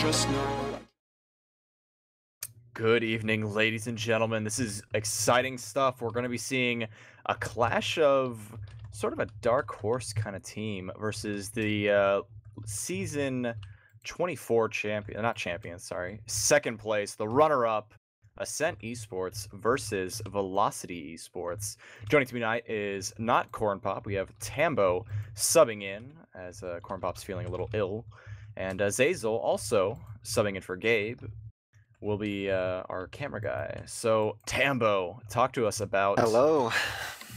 Just know. Good evening, ladies and gentlemen. This is exciting stuff. We're going to be seeing a clash of sort of a dark horse kind of team versus the season 24 champion, not champion, sorry, second place, the runner-up, Ascent Esports versus Velocity Esports. Joining me tonight is not Corn Pop. We have Tambo subbing in as Corn Pop's feeling a little ill, and Azazel also subbing in for Gabe will be our camera guy. So Tambo, talk to us about Hello.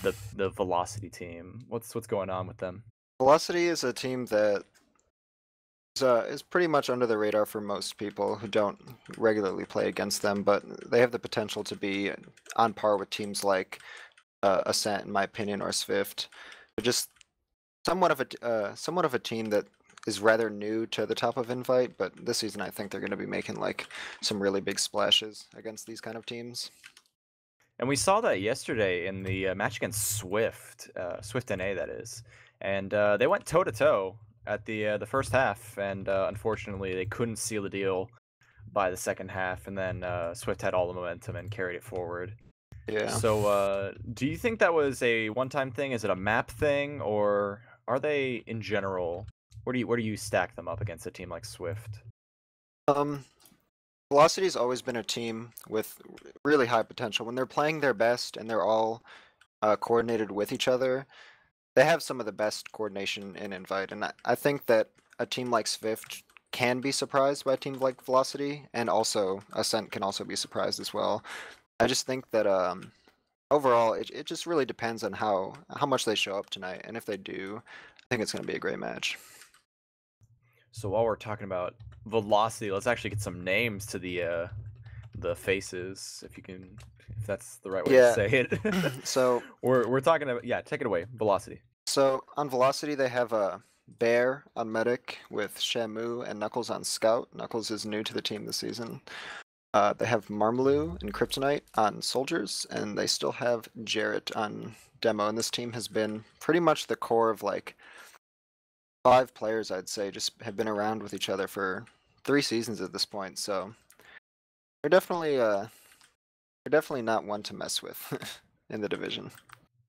the Velocity team. What's going on with them? Velocity is a team that is pretty much under the radar for most people who don't regularly play against them, but they have the potential to be on par with teams like Ascent, in my opinion, or Swift. They're just somewhat of a team that is rather new to the top of Invite, but this season I think they're going to be making like some really big splashes against these kind of teams. And we saw that yesterday in the match against Swift, Swift NA that is, and they went toe to toe at the first half, and unfortunately they couldn't seal the deal by the second half, and then Swift had all the momentum and carried it forward. Yeah. So, do you think that was a one-time thing? Is it a map thing, or are they in general? Where do you stack them up against a team like Swift? Velocity's always been a team with really high potential. When they're playing their best and they're all coordinated with each other, they have some of the best coordination in Invite. And I think that a team like Swift can be surprised by a team like Velocity, and also Ascent can also be surprised as well. I just think that overall, it just really depends on how much they show up tonight. And if they do, I think it's going to be a great match. So while we're talking about Velocity, let's actually get some names to the faces, if that's the right way to say it. So we're talking about, yeah, take it away, Velocity. So on Velocity, they have a Bear on Medic with Shamu and Knuckles on Scout. Knuckles is new to the team this season. They have Marmaloo and Kryptonite on Soldiers, and they still have Jarrett on Demo. And this team has been pretty much the core of like 5 players, I'd say, just have been around with each other for 3 seasons at this point. So they're definitely not one to mess with in the division.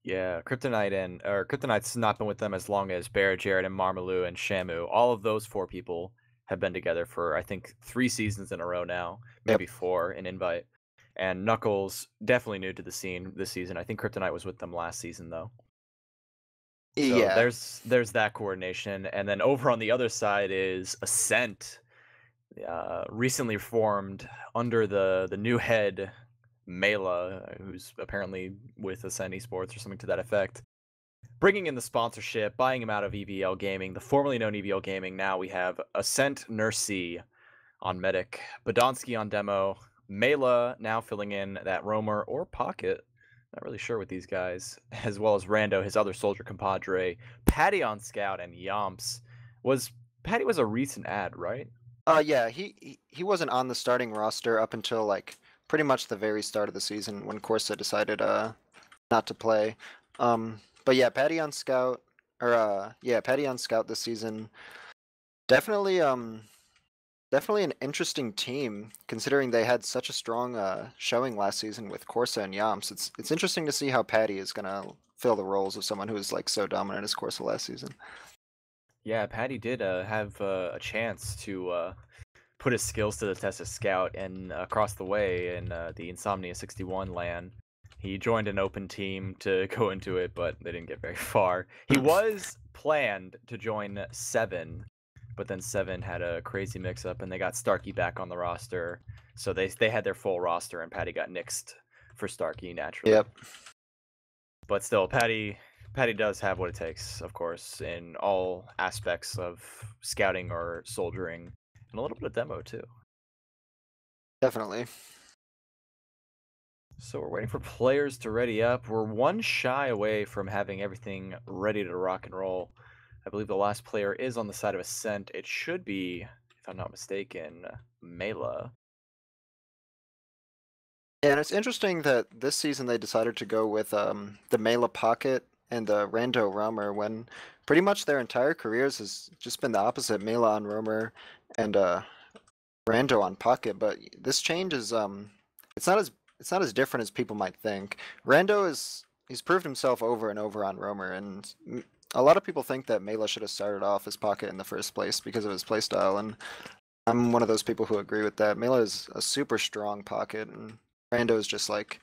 Yeah, Kryptonite's not been with them as long as Bear, Jared, and Marmaloo and Shamu. All of those 4 people have been together for, I think, 3 seasons in a row now, maybe 4 in Invite. And Knuckles, definitely new to the scene this season. I think Kryptonite was with them last season, though. So yeah, there's that coordination. And then over on the other side is Ascent, recently formed under the new head, Mela, who's apparently with Ascent Esports or something to that effect, bringing in the sponsorship, buying him out of EVL Gaming, the formerly known EVL Gaming. Now we have Ascent Nursey on Medic, Badonsky on Demo, Mela now filling in that Roamer or Pocket, not really sure with these guys, as well as Rando, his other soldier compadre, Patty on Scout, and Yomps. Patty was a recent ad, right? Yeah, he wasn't on the starting roster up until like pretty much the very start of the season when Corsa decided not to play. But yeah, Patty on Scout this season. Definitely an interesting team considering they had such a strong showing last season with Corsa and Yamps. It's interesting to see how Patty is gonna fill the roles of someone who was like so dominant as Corsa last season. Yeah, Patty did have a chance to put his skills to the test as Scout, and across the way in the Insomnia 61 LAN, he joined an open team to go into it, but they didn't get very far. He was planned to join 7, but then 7 had a crazy mix-up, and they got Starkey back on the roster, so they had their full roster, and Patty got nixed for Starkey naturally. Yep. But still, Patty does have what it takes, of course, in all aspects of scouting or soldiering, and a little bit of demo too. Definitely. So we're waiting for players to ready up. We're one shy away from having everything ready to rock and roll. I believe the last player is on the side of Ascent. It should be, if I'm not mistaken, Mela. Yeah, and it's interesting that this season they decided to go with the Mela Pocket and the Rando Roamer when pretty much their entire careers has just been the opposite. Mela on Roamer and Rando on Pocket, but this change is it's not as different as people might think. He's proved himself over and over on Roamer, and a lot of people think that Mela should have started off as Pocket in the first place because of his playstyle, and I'm one of those people who agree with that. Mela is a super strong Pocket, and Rando is just like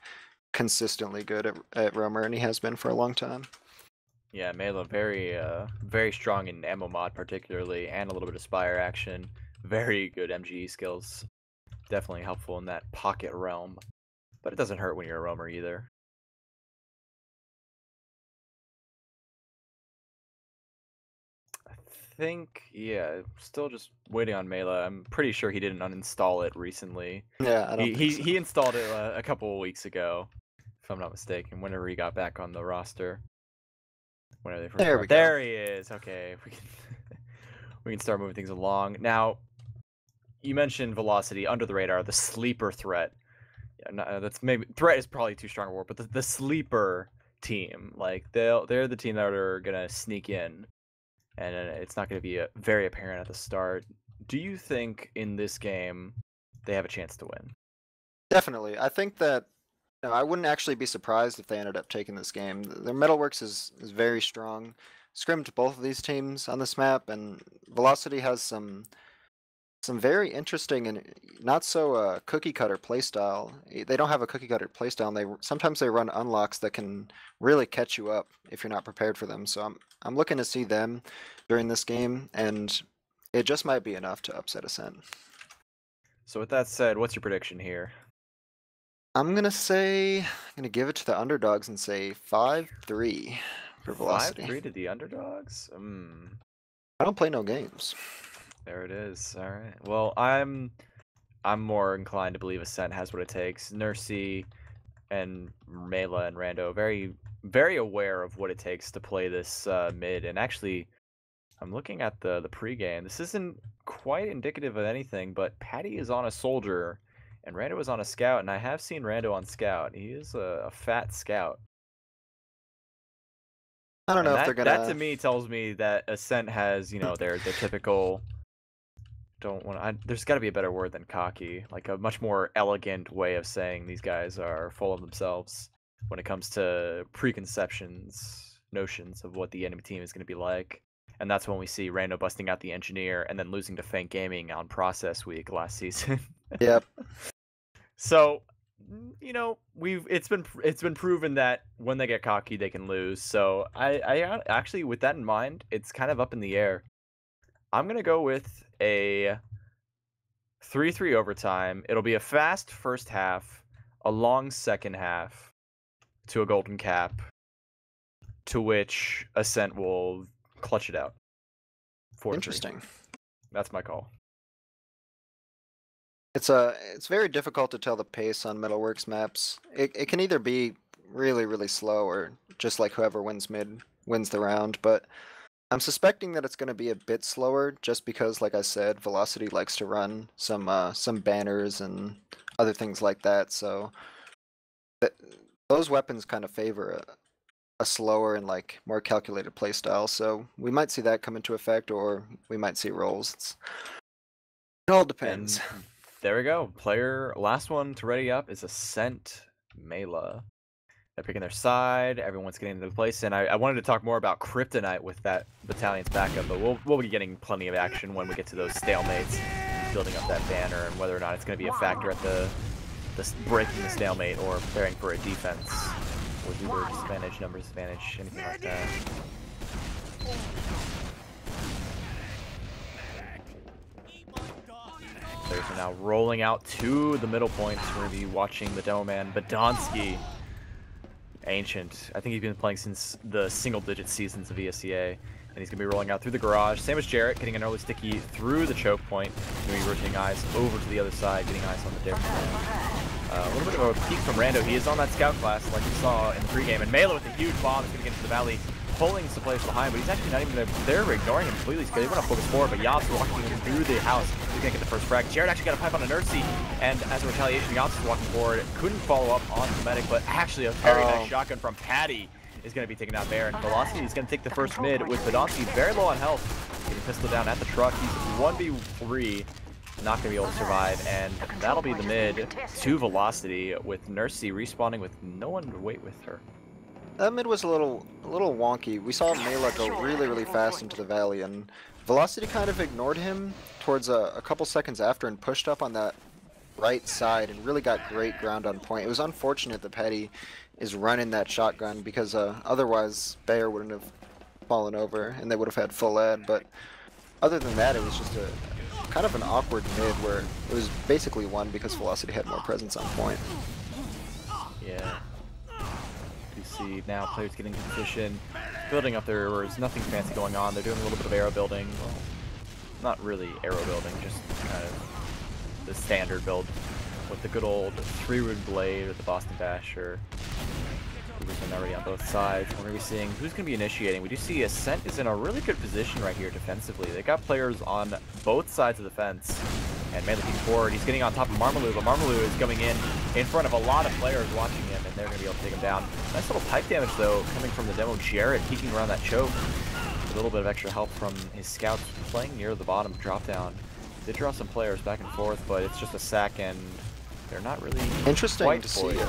consistently good at Roamer, and he has been for a long time. Yeah, Mela very strong in ammo mod particularly, and a little bit of Spire action. Very good MGE skills. Definitely helpful in that pocket realm. But it doesn't hurt when you're a roamer either. I think, yeah, still just waiting on Mela. I'm pretty sure he didn't uninstall it recently. Yeah, I don't think so. He installed it a couple of weeks ago, if I'm not mistaken, whenever he got back on the roster. Whenever they first There we go. There he is. Okay, we can start moving things along. Now, you mentioned Velocity, under the radar, the sleeper threat. Yeah, that's maybe threat is probably too strong a word, but the sleeper team, like they're the team that are gonna sneak in, and it's not gonna be very apparent at the start. Do you think in this game they have a chance to win? Definitely. I think that I wouldn't actually be surprised if they ended up taking this game. Their Metalworks is very strong. Scrimmed both of these teams on this map, and Velocity has some very interesting and not so cookie cutter playstyle. They don't have a cookie cutter playstyle, and sometimes they run unlocks that can really catch you up if you're not prepared for them. So I'm looking to see them during this game, and it just might be enough to upset Ascent. So with that said, what's your prediction here? I'm gonna give it to the underdogs and say 5-3 for Velocity. 5-3 to the underdogs? I don't play no games. There it is. All right. Well, I'm more inclined to believe Ascent has what it takes. Nursey and Mela and Rando very aware of what it takes to play this mid. And actually, I'm looking at the pregame. This isn't quite indicative of anything, but Patty is on a soldier and Rando is on a scout, and I have seen Rando on scout. He is a fat scout. I don't know and if they're gonna. That to me tells me that Ascent has, their typical. There's got to be a better word than cocky, like a much more elegant way of saying these guys are full of themselves when it comes to preconceptions, notions of what the enemy team is going to be like. And that's when we see Rando busting out the engineer and then losing to Fank Gaming on process week last season. Yep. So, it's been proven that when they get cocky, they can lose. So I actually, with that in mind, it's kind of up in the air. I'm gonna go with a 3-3 overtime. It'll be a fast first half, a long second half, to a golden cap, to which Ascent will clutch it out. 4-3. Interesting. That's my call. It's very difficult to tell the pace on Metalworks maps. It can either be really, really slow or just like whoever wins mid wins the round, but I'm suspecting that it's going to be a bit slower just because, like I said, Velocity likes to run some banners and other things like that, so those weapons kind of favor a slower and like more calculated playstyle, so we might see that come into effect or we might see rolls. It all depends. And there we go. Last one to ready up is Ascent Mela. They're picking their side. Everyone's getting into place, and I wanted to talk more about Kryptonite with that battalion's backup, but we'll be getting plenty of action when we get to those stalemates, building up that banner, and whether or not it's going to be a factor at the breaking the stalemate or preparing for a defense with either disadvantage, number disadvantage, anything like that. Players are now rolling out to the middle points. We're going to be watching the demo man, Badonsky. Ancient. I think he's been playing since the single-digit seasons of ESEA, and he's going to be rolling out through the garage. Same as Jarrett, getting an early sticky through the choke point. Going to be rotating eyes over to the other side, getting eyes on the dare a little bit of a peek from Rando. He is on that scout class, like we saw in the pregame, and Mela with a huge bomb is going to get into the valley, pulling some players behind, but he's actually not even they're ignoring him completely because they want to focus forward, but Yaps walking him through the house. He's going to get the first frag. Jarrett actually got a pipe on a Nursey, and as a retaliation, Yaps is walking forward. Couldn't follow up on the medic, but actually a very nice shotgun from Patty is going to be taking out Bear, and Velocity is going to take the first mid with Badonsky very low on health. Getting pistol down at the truck. He's 1v3 not going to be able to survive, and that'll be the mid to Velocity with Nursey respawning with no one to wait with her. That mid was a little wonky. We saw Mela go really fast into the valley, and Velocity kind of ignored him towards a couple seconds after and pushed up on that right side and really got great ground on point. It was unfortunate that Patty is running that shotgun because otherwise Bayer wouldn't have fallen over and they would have had full ad. But other than that, it was just a kind of an awkward mid where it was basically won because Velocity had more presence on point. Yeah. You see now players getting in position, building up their arrows. Nothing fancy going on. They're doing a little bit of arrow building. Well, not really arrow building, just kind of the standard build with the good old 3-rune blade with the Boston Basher. Uber's been already on both sides. We're going to be seeing who's going to be initiating. We do see Ascent is in a really good position right here defensively. They got players on both sides of the fence. And May looking forward. He's getting on top of Marmalou, but Marmalou is coming in front of a lot of players watching him, and they're going to be able to take him down. Nice little pipe damage, though, coming from the demo. Jared peeking around that choke. A little bit of extra help from his scouts playing near the bottom drop down. Did draw some players back and forth, but it's just a sack, and they're not really interesting to see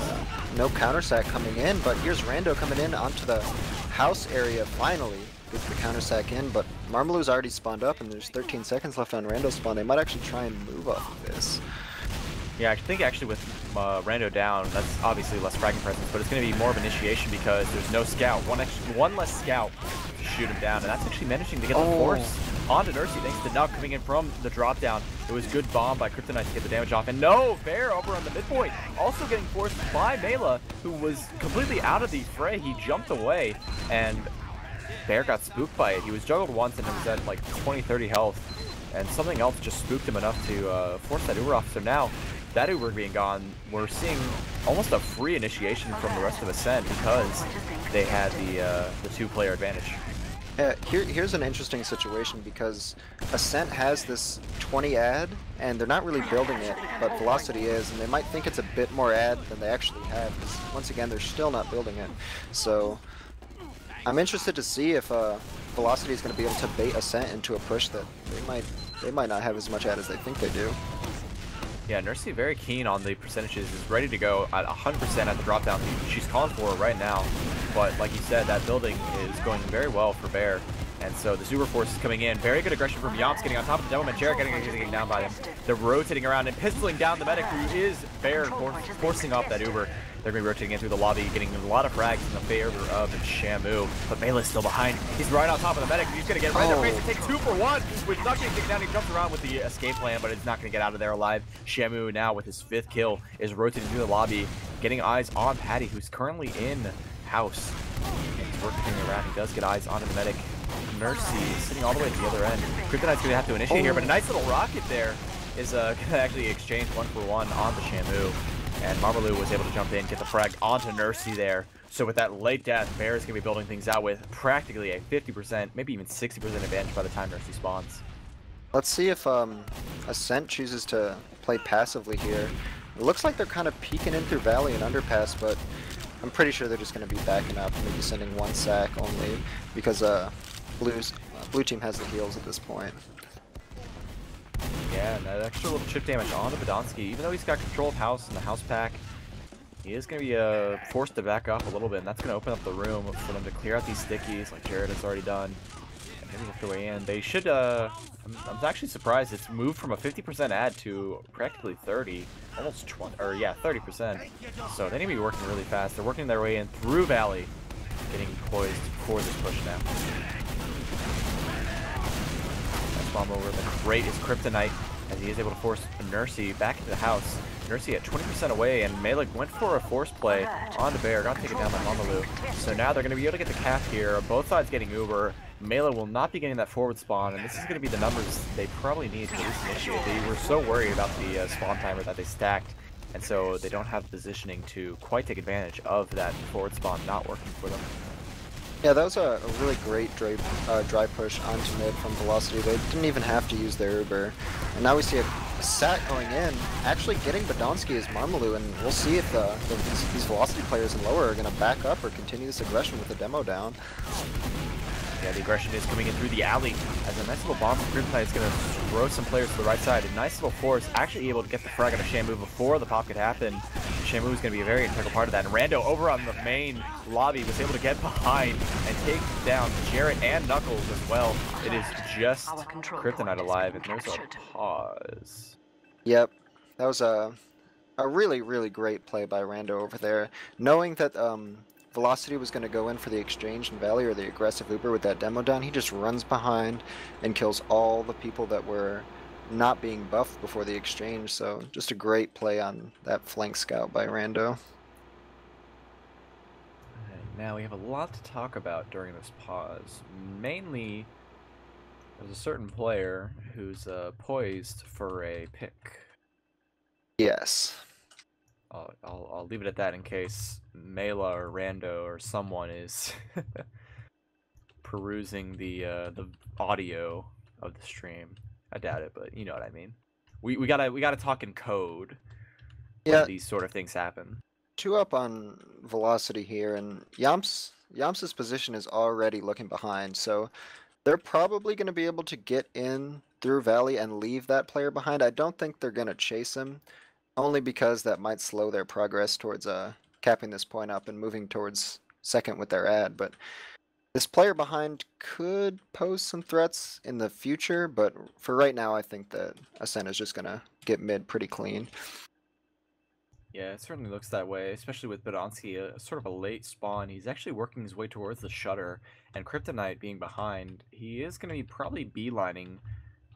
no counter sack coming in, but here's Rando coming in onto the house area finally. Gets the counter sack in, but Marmalou's already spawned up, and there's 13 seconds left on Rando's spawn. They might actually try and move off of this. Yeah, I think actually with Rando down, that's obviously less fragging presence, but it's going to be more of initiation because there's no scout. One less scout to shoot him down, and that's actually managing to get the force onto Nursey thanks to Nug coming in from the drop down. It was good bomb by Kryptonite to get the damage off, and no, Bear over on the midpoint, also getting forced by Mela, who was completely out of the fray. He jumped away, and Bear got spooked by it. He was juggled once and it was at like 20-30 health, and something else just spooked him enough to force that Uber off. So now, that Uber being gone, we're seeing almost a free initiation from the rest of Ascent because they had the two-player advantage. Here's an interesting situation because Ascent has this 20 ad, and they're not really building it, but Velocity is, and they might think it's a bit more ad than they actually have, because once again, they're still not building it. So I'm interested to see if Velocity is going to be able to bait Ascent into a push that they might not have as much ad as they think they do. Yeah, Nursey very keen on the percentages, is ready to go at 100% at the drop down. She's calling for it right now, but like you said, that building is going very well for Bear, and so the Uber force is coming in. Very good aggression from Yomps getting on top of the Devilman. Jared getting down by them. They're rotating around and pistoling down the medic, who is Bear, forcing off that Uber. They're going to be rotating in through the lobby, getting a lot of frags in the favor of Shamu. But Melee's still behind. He's right on top of the medic. He's going to get right in their face and take 2 for 1. With Nuck getting taken down, he jumps around with the escape plan, but it's not going to get out of there alive. Shamu now with his 5th kill is rotating through the lobby, getting eyes on Patty, who's currently in house. And he's working around. He does get eyes on the medic. Nursey is sitting all the way to the other end. Kryptonite's going to have to initiate here, but a nice little rocket there is going to actually exchange 1 for 1 on the Shamu. And Marmalou was able to jump in, get the frag onto Nursey there. So with that late death, Bear is going to be building things out with practically a 50%, maybe even 60% advantage by the time Nursey spawns. Let's see if Ascent chooses to play passively here. It looks like they're kind of peeking in through Valley and Underpass, but I'm pretty sure they're just going to be backing up and maybe sending 1 sack only because blue team has the heals at this point. Yeah, and that extra little chip damage onto Badonsky, even though he's got control of house and the house pack, he is going to be forced to back up a little bit, and that's going to open up the room for them to clear out these stickies like Jared has already done. And maybe work their way in. They should, I'm actually surprised it's moved from a 50% ad to practically 30, almost 20, or yeah, 30%. So they need to be working really fast. They're working their way in through Valley, getting poised for this push now. Bomb over the crate is Kryptonite as he is able to force Nursey back into the house. Nursey at 20% away, and Malik went for a force play onto Bear, got taken down by Mamalou. So now they're going to be able to get the calf here. Both sides getting Uber. Mela will not be getting that forward spawn, and this is going to be the numbers they probably need to at least initiate. They were so worried about the spawn timer that they stacked, and so they don't have the positioning to quite take advantage of that forward spawn not working for them. Yeah, that was a really great dry push onto mid from Velocity. They didn't even have to use their Uber. And now we see a sack going in, actually getting Badonsky as Marmalou, and we'll see if these Velocity players in lower are going to back up or continue this aggression with the demo down. Yeah, the aggression is coming in through the alley as a nice little bomb from Kryptonite is going to throw some players to the right side. A nice little force, actually able to get the frag on a Shamu before the pop could happen. Shamu is going to be a very integral part of that. And Rando over on the main lobby was able to get behind and take down Jarrett and Knuckles as well. It is just Kryptonite alive, and there's a pause. Yep, that was a really, really great play by Rando over there. Knowing that Velocity was going to go in for the exchange in Valley or the aggressive Uber with that demo down, he just runs behind and kills all the people that were not being buffed before the exchange. So just a great play on that flank scout by Rando. Now we have a lot to talk about during this pause. Mainly, there's a certain player who's poised for a pick. Yes. I'll leave it at that in case Mela or Rando or someone is perusing the audio of the stream. I doubt it, but you know what I mean. We gotta talk in code when these sort of things happen. 2 up on Velocity here, and Yams's position is already looking behind, so they're probably going to be able to get in through Valley and leave that player behind. I don't think they're going to chase him, only because that might slow their progress towards capping this point up and moving towards second with their ad. But this player behind could pose some threats in the future, but for right now, I think that Ascent is just going to get mid pretty clean. Yeah, it certainly looks that way, especially with Badonsky, sort of a late spawn. He's actually working his way towards the shutter, and Kryptonite being behind, he is going to be probably beelining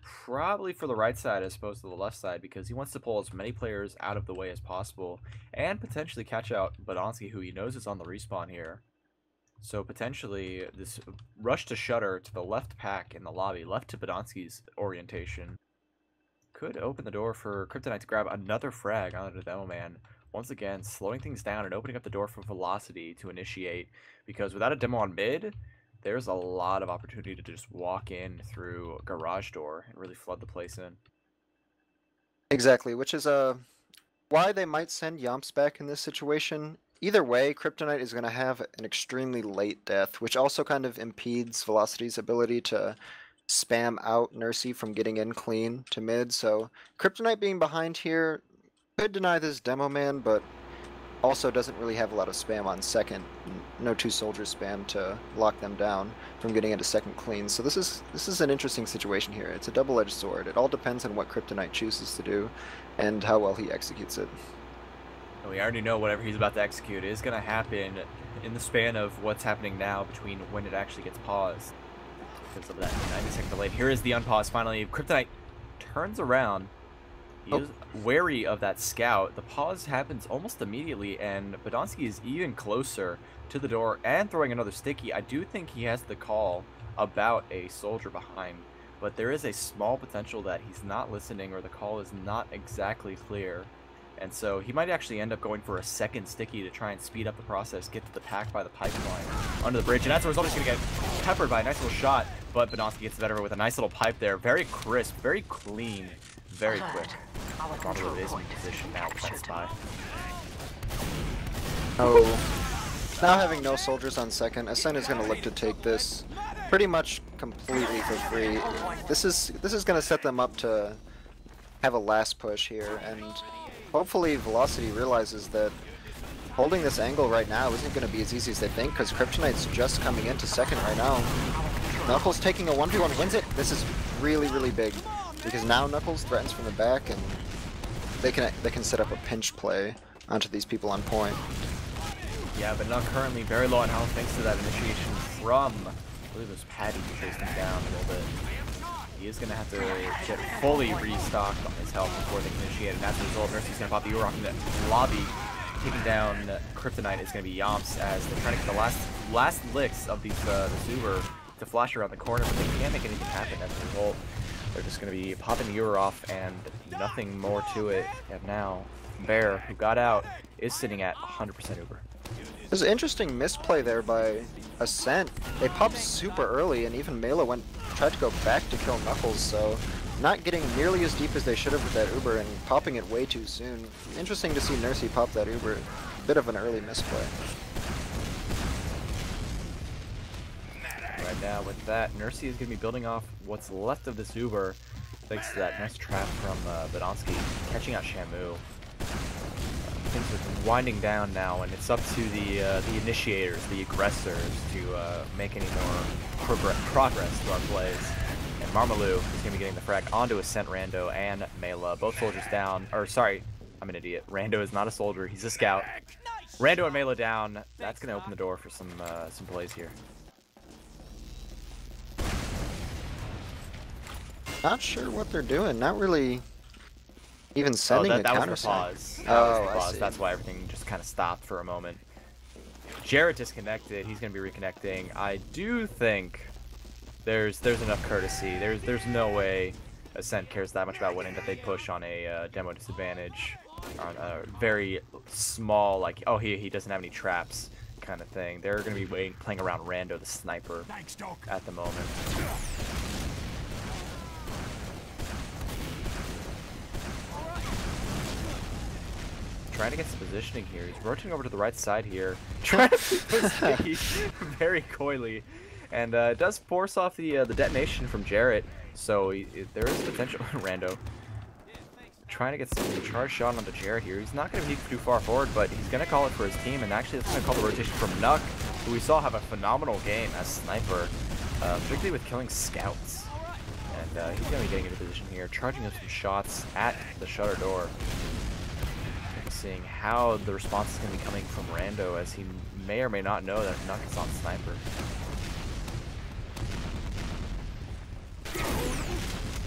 probably for the right side as opposed to the left side, because he wants to pull as many players out of the way as possible and potentially catch out Badonsky, who he knows is on the respawn here. So potentially this rush to shutter to the left pack in the lobby, left to Badonsky's orientation, could open the door for Kryptonite to grab another frag onto the Demo Man. Once again, slowing things down and opening up the door for Velocity to initiate, because without a demo on mid, there's a lot of opportunity to just walk in through a garage door and really flood the place in. Exactly, which is why they might send Yamps back in this situation. Either way, Kryptonite is going to have an extremely late death, which also kind of impedes Velocity's ability to spam out Nursey from getting in clean to mid. So Kryptonite being behind here could deny this demo man, but also doesn't really have a lot of spam on second. No 2 soldiers spam to lock them down from getting into second clean. So this is an interesting situation here. It's a double-edged sword. It all depends on what Kryptonite chooses to do and how well he executes it. We already know whatever he's about to execute is going to happen in the span of what's happening now between when it actually gets paused. Because of that 90-second delay. Here is the unpause finally. Kryptonite turns around. He is wary of that scout. The pause happens almost immediately, and Badonsky is even closer to the door and throwing another sticky. I do think he has the call about a soldier behind, but there is a small potential that he's not listening or the call is not exactly clear. And so he might actually end up going for a second sticky to try and speed up the process, get to the pack by the pipeline under the bridge. And that's the result. He's going to get peppered by a nice little shot, but Badonsky gets the better of it with a nice little pipe there. Very crisp, very clean, very quick. Probably is in position now with that spy. Oh, now having no soldiers on second, Ascent is going to look to take this pretty much completely for free. This is going to set them up to have a last push here, and hopefully Velocity realizes that holding this angle right now isn't going to be as easy as they think, because Kryptonite's just coming into second right now. Knuckles taking a 1v1 wins it. This is really, really big, because now Knuckles threatens from the back, and they can set up a pinch play onto these people on point. Yeah, but not currently very low on health thanks to that initiation from, I believe it was Patty who chased him down a little bit. He is going to have to get fully restocked on his health before they can initiate, and as a result, Nursey's going to pop the Urok in the lobby. Taking down Kryptonite is going to be Yamps as they're trying to get the last licks of these Uber to flash around the corner, but they can't make anything happen as a result. They're just going to be popping the Uber off and nothing more to it. And now Bear, who got out, is sitting at 100% Uber. There's an interesting misplay there by Ascent. They popped super early, and even Mela tried to go back to kill Knuckles, so not getting nearly as deep as they should have with that Uber and popping it way too soon. Interesting to see Nursey pop that Uber. Bit of an early misplay. Right, now with that, Nursey is going to be building off what's left of this Uber, thanks to that nice trap from Badonsky, catching out Shamu. Things are winding down now, and it's up to the initiators, the aggressors, to make any more progress to our plays. And Marmalou is going to be getting the frag onto Ascent, Rando, and Mela. Both soldiers down. Or, sorry, I'm an idiot. Rando is not a soldier. He's a scout. Rando and Mela down. That's going to open the door for some plays here. Not sure what they're doing. Not really even sending a counter. That was the pause. I see. That's why everything just kind of stopped for a moment. Jarrett disconnected. He's going to be reconnecting. I do think there's enough courtesy. There's no way Ascent cares that much about winning that they'd push on a demo disadvantage, on a very small, like, oh, he doesn't have any traps kind of thing. They're going to be playing around Rando, the sniper, at the moment. Trying to get some positioning here. He's rotating over to the right side here, trying to put sticky very coyly, and it does force off the detonation from Jarrett. So there is potential. Rando trying to get some charge shot onto Jarrett here. He's not going to be too far forward, but he's going to call it for his team, and actually that's going to call the rotation from Nuck, who we saw have a phenomenal game as sniper, particularly with killing scouts. And he's going to be getting into position here, charging up some shots at the shutter door. Seeing how the response is going to be coming from Rando, as he may or may not know that Nuck is on sniper.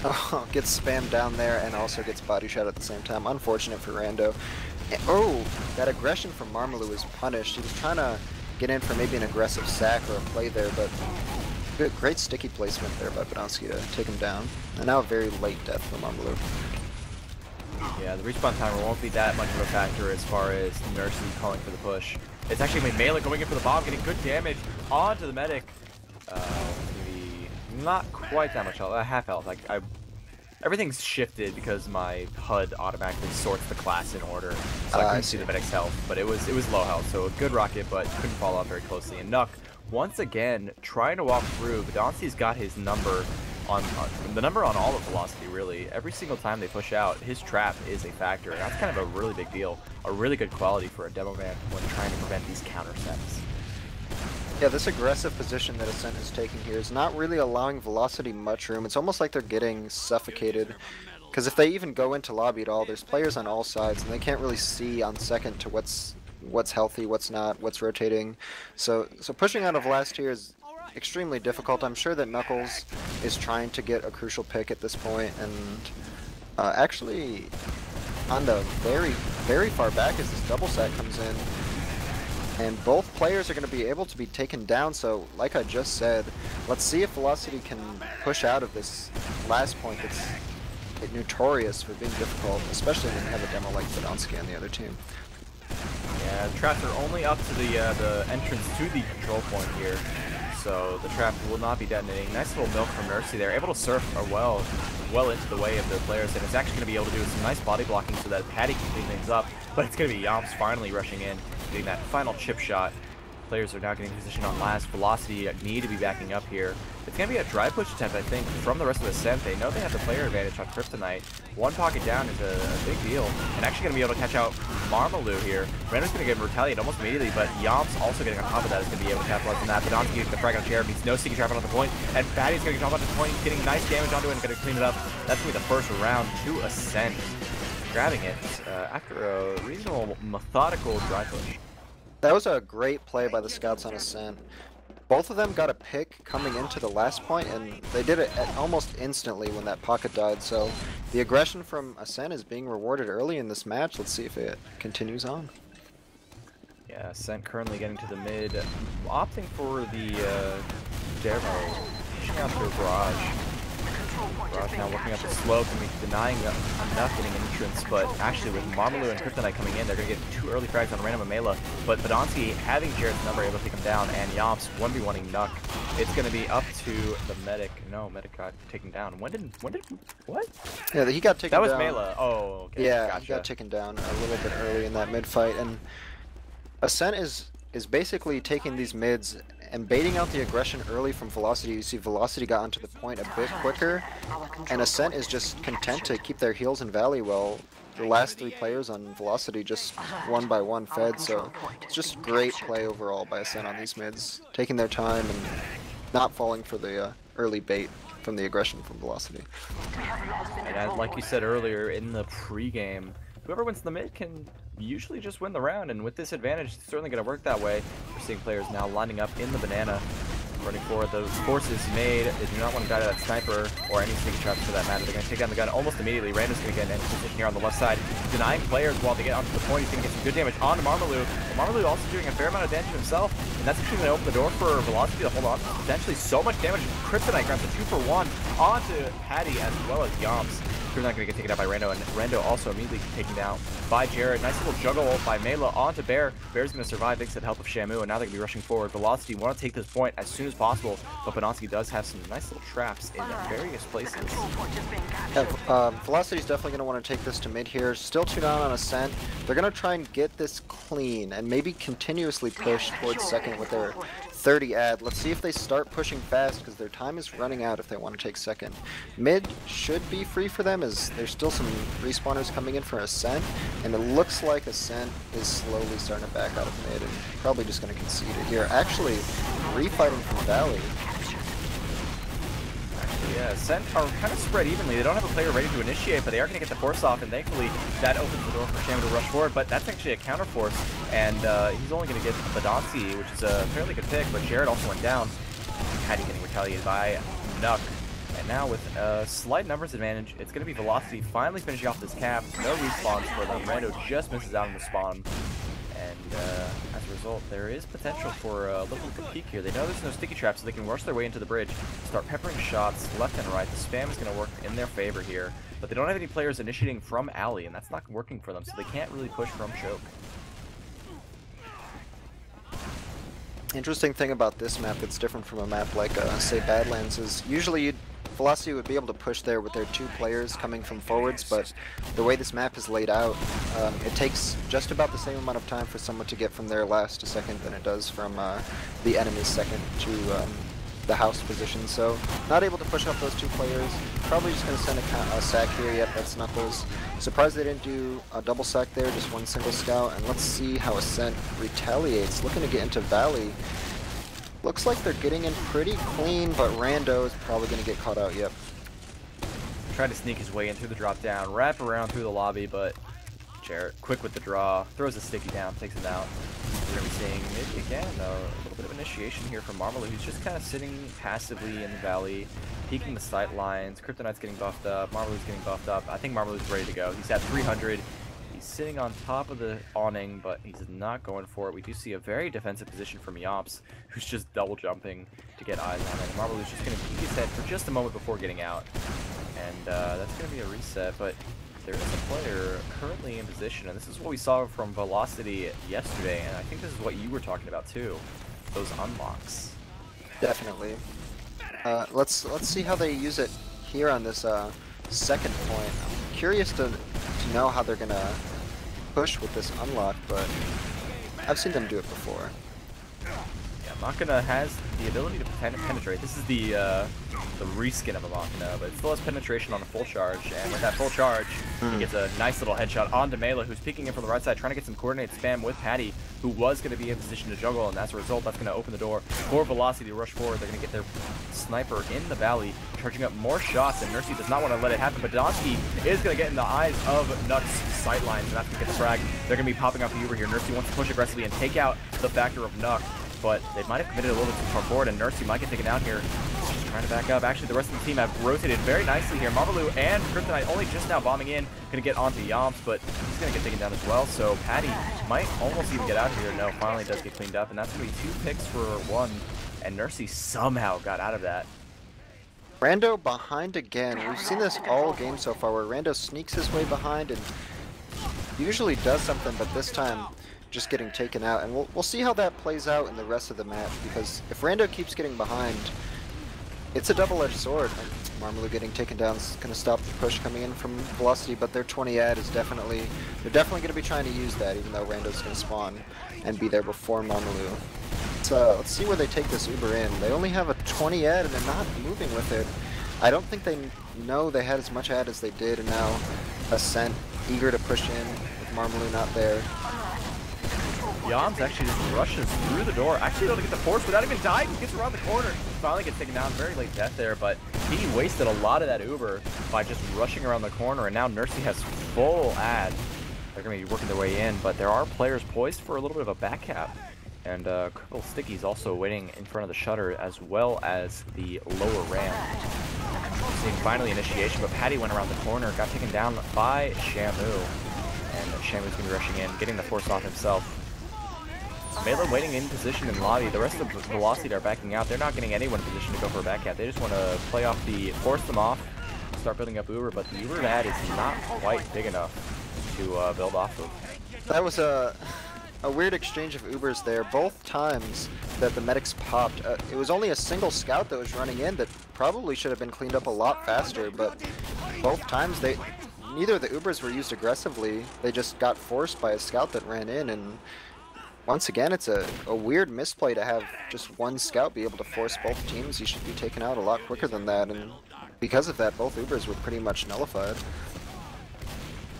Oh, gets spammed down there and also gets body shot at the same time. Unfortunate for Rando. Oh, that aggression from Marmalou is punished. He was trying to get in for maybe an aggressive sack or a play there, but great sticky placement there by Badonsky to take him down. And now a very late death for Marmalou. Yeah, the respawn timer won't be that much of a factor as far as Nursey calling for the push. It's actually going to be Mela going in for the bomb, getting good damage onto the medic. Maybe not quite that much health, half health. Everything's shifted because my HUD automatically sorts the class in order, so I couldn't see the medic's health. But it was low health, so a good rocket, but couldn't follow up very closely. And Nuck, once again, trying to walk through. Badonski's got his number on the number on all of Velocity, really. Every single time they push out, his trap is a factor, and that's kind of a really big deal. A really good quality for a demo man when trying to prevent these counter sets. Yeah, this aggressive position that Ascent is taking here is not really allowing Velocity much room. It's almost like they're getting suffocated, because if they even go into lobby at all, there's players on all sides, and they can't really see on second to what's healthy, what's not, what's rotating. So pushing out of last here is extremely difficult. I'm sure that Knuckles is trying to get a crucial pick at this point, and actually on the very far back as this double set comes in, and both players are going to be able to be taken down. So like I just said, let's see if Velocity can push out of this last point that's notorious for being difficult, especially when you have a demo like Badonsky on the other team. Yeah, the traps are only up to the entrance to the control point here, so the trap will not be detonating. Nice little milk from Nursey there, able to surf well into the way of the players, and it's actually going to be able to do some nice body blocking so that Patty can clean things up, but it's going to be Yomps finally rushing in, getting that final chip shot. Players are now getting position on last. Velocity need to be backing up here. It's going to be a dry push attempt, I think, from the rest of the Ascent. They know they have the player advantage on Kryptonite. One pocket down is a big deal. And actually going to be able to catch out Marmalou here. Rando's going to get retaliated almost immediately, but Yomps also getting on top of that is going to be able to capitalize on that. Badonsky getting the frag on chair, means no sticky trap on the point. And Fatty's going to get on the point, getting nice damage onto it and going to clean it up. That's going to be the first round to Ascent. Grabbing it after a reasonable, methodical dry push. That was a great play by the scouts on Ascent. Both of them got a pick coming into the last point, and they did it almost instantly when that pocket died. So the aggression from Ascent is being rewarded early in this match. Let's see if it continues on. Yeah, Ascent currently getting to the mid, opting for the demo, pushing out through Barrage. Barrage now working up the slope and denying enough getting an entrance, but actually with Marmalou and Kryptonite coming in, they're going to get two early frags on Random and Mela, but Badonsky having Jarrett's number able to take him down, and Yomps 1v1ing Nuck. It's going to be up to the medic. No, medic got taken down. What? Yeah, he got taken down. That was Mela. Oh, okay. Yeah, gotcha. He got taken down a little bit early in that mid fight, and Ascent is basically taking these mids and baiting out the aggression early from Velocity. You see Velocity got onto the point a bit quicker, and Ascent is just content to keep their heals in Valley while the last 3 players on Velocity just one by one fed, so it's just great play overall by Ascent on these mids, taking their time and not falling for the early bait from the aggression from Velocity. And as, like you said earlier in the pregame, whoever wins the mid can usually just win the round, and with this advantage, it's certainly going to work that way. We're seeing players now lining up in the banana, running forward. Those forces made. They do not want to die to that sniper or any sneaky traps for that matter. They're going to take down the gun almost immediately. Rando's going to get in position here on the left side, denying players while they get onto the point. He's going to get some good damage onto Marmalou. But Marmalou also doing a fair amount of damage to himself, and that's actually going to open the door for Velocity to hold on to potentially so much damage. Kryptonite grabs a 2-for-1 onto Patty as well as Yomps. They're not going to get taken out by Rando, and Rando also immediately taken down by Jared. Nice little juggle ult by Mela onto Bear. Bear's going to survive thanks to the help of Shamu, and now they're going to be rushing forward. Velocity want to take this point as soon as possible, but Bonansky does have some nice little traps in various places. Yeah, Velocity's definitely going to want to take this to mid here. Still 2 down on Ascent. They're going to try and get this clean and maybe continuously push towards second with their 30 ad. Let's see if they start pushing fast because their time is running out if they want to take second. Mid should be free for them as there's still some respawners coming in for Ascent, and it looks like Ascent is slowly starting to back out of mid and probably just going to concede it here. Actually, refighting from Valley. Yeah, Ascent are kind of spread evenly. They don't have a player ready to initiate, but they are going to get the force off, and thankfully that opens the door for Shamu to rush forward, but that's actually a counter force, and he's only going to get Bonansky, which is a fairly good pick, but Jared also went down. Patty getting retaliated by Nuck. And now with a slight numbers advantage, it's going to be Velocity finally finishing off this cap. No respawns for them. Rando just misses out on the spawn. And as a result, there is potential for a little bit of a peek here. They know there's no sticky traps, so they can rush their way into the bridge, start peppering shots left and right. The spam is going to work in their favor here. But they don't have any players initiating from alley, and that's not working for them, so they can't really push from choke. Interesting thing about this map that's different from a map like, say, Badlands is usually Velocity would be able to push there with their 2 players coming from forwards, but the way this map is laid out, it takes just about the same amount of time for someone to get from their last to second than it does from the enemy's second to the house position. So not able to push up those 2 players. Probably just going to send a sack here. Yep, that's Knuckles. Surprised they didn't do a double sack there, just 1 single scout. And let's see how Ascent retaliates. Looking to get into Valley. Looks like they're getting in pretty clean, but Rando is probably going to get caught out. Yep. Tried to sneak his way in through the drop down, wrap around through the lobby, but Jarrett, quick with the draw, throws a sticky down, takes him out. We're going to be seeing maybe again a little bit of initiation here from Marmalou, who's just kind of sitting passively in the Valley, peeking the sight lines. Kryptonite's getting buffed up, Marmalou's getting buffed up. I think Marmalou's ready to go. He's at 300. He's sitting on top of the awning, but he's not going for it. We do see a very defensive position from Yomps, who's just double jumping to get eyes on it. Marmalou's just going to peek his head for just a moment before getting out. And that's going to be a reset, but there is a player currently in position, and this is what we saw from Velocity yesterday, and I think this is what you were talking about too, those unlocks. Definitely. Let's see how they use it here on this second point. I'm curious to know how they're gonna push with this unlock, but I've seen them do it before. Yeah, Machina has the ability to penetrate. This is the reskin of a Machina, but it still has penetration on a full charge, and with that full charge, he gets a nice little headshot onto Mela, who's peeking in from the right side, trying to get some coordinated spam with Patty, who was going to be in position to juggle, and as a result, that's going to open the door for Velocity to rush forward. They're going to get their sniper in the Valley, charging up more shots, and Nursey does not want to let it happen, but Donsky is going to get in the eyes of Nuck's sightlines, and that's going to get the frag. They're going to be popping up the Uber here. Nursey wants to push aggressively and take out the factor of Nuck, but they might have committed a little bit too far forward, and Nursey might get taken out here. Just trying to back up. Actually, the rest of the team have rotated very nicely here. Marmalou and Kryptonite only just now bombing in. Going to get onto Yomps, but he's going to get taken down as well. So Patty might almost even get out of here. No, finally does get cleaned up, and that's going to be 2 picks for 1. And Nursey somehow got out of that. Rando behind again. We've seen this all game so far, where Rando sneaks his way behind and usually does something, but this time just getting taken out. And we'll see how that plays out in the rest of the match, because if Rando keeps getting behind, it's a double-edged sword. Marmalou getting taken down is going to stop the push coming in from Velocity, but their 20 ad is they're definitely going to be trying to use that, even though Rando's going to spawn and be there before Marmalou. Let's see where they take this Uber in. They only have a 20 ad and they're not moving with it. I don't think they know they had as much ad as they did, and now Ascent eager to push in with Marmalou not there. Yams actually just rushes through the door, actually able to get the force without even dying. He gets around the corner, finally gets taken down. Very late death there, but he wasted a lot of that Uber by just rushing around the corner, and now Nursey has full ad. They're going to be working their way in, but there are players poised for a little bit of a back cap. And Cripple Sticky's also waiting in front of the shutter, as well as the lower ramp. Seeing finally initiation, but Patty went around the corner, got taken down by Shamu. And Shamu's going to be rushing in, getting the force off himself. Mela waiting in position in lobby. The rest of the Velocity are backing out. They're not getting anyone in position to go for a back cap. They just want to play off force them off, start building up Uber, but the Uber ad is not quite big enough to build off of. That was a weird exchange of Ubers there. Both times that the medics popped, it was only a single scout that was running in that probably should have been cleaned up a lot faster, but both times neither of the Ubers were used aggressively. They just got forced by a scout that ran in, and once again, it's a weird misplay to have just one scout be able to force both teams. He should be taken out a lot quicker than that, and because of that, both Ubers were pretty much nullified.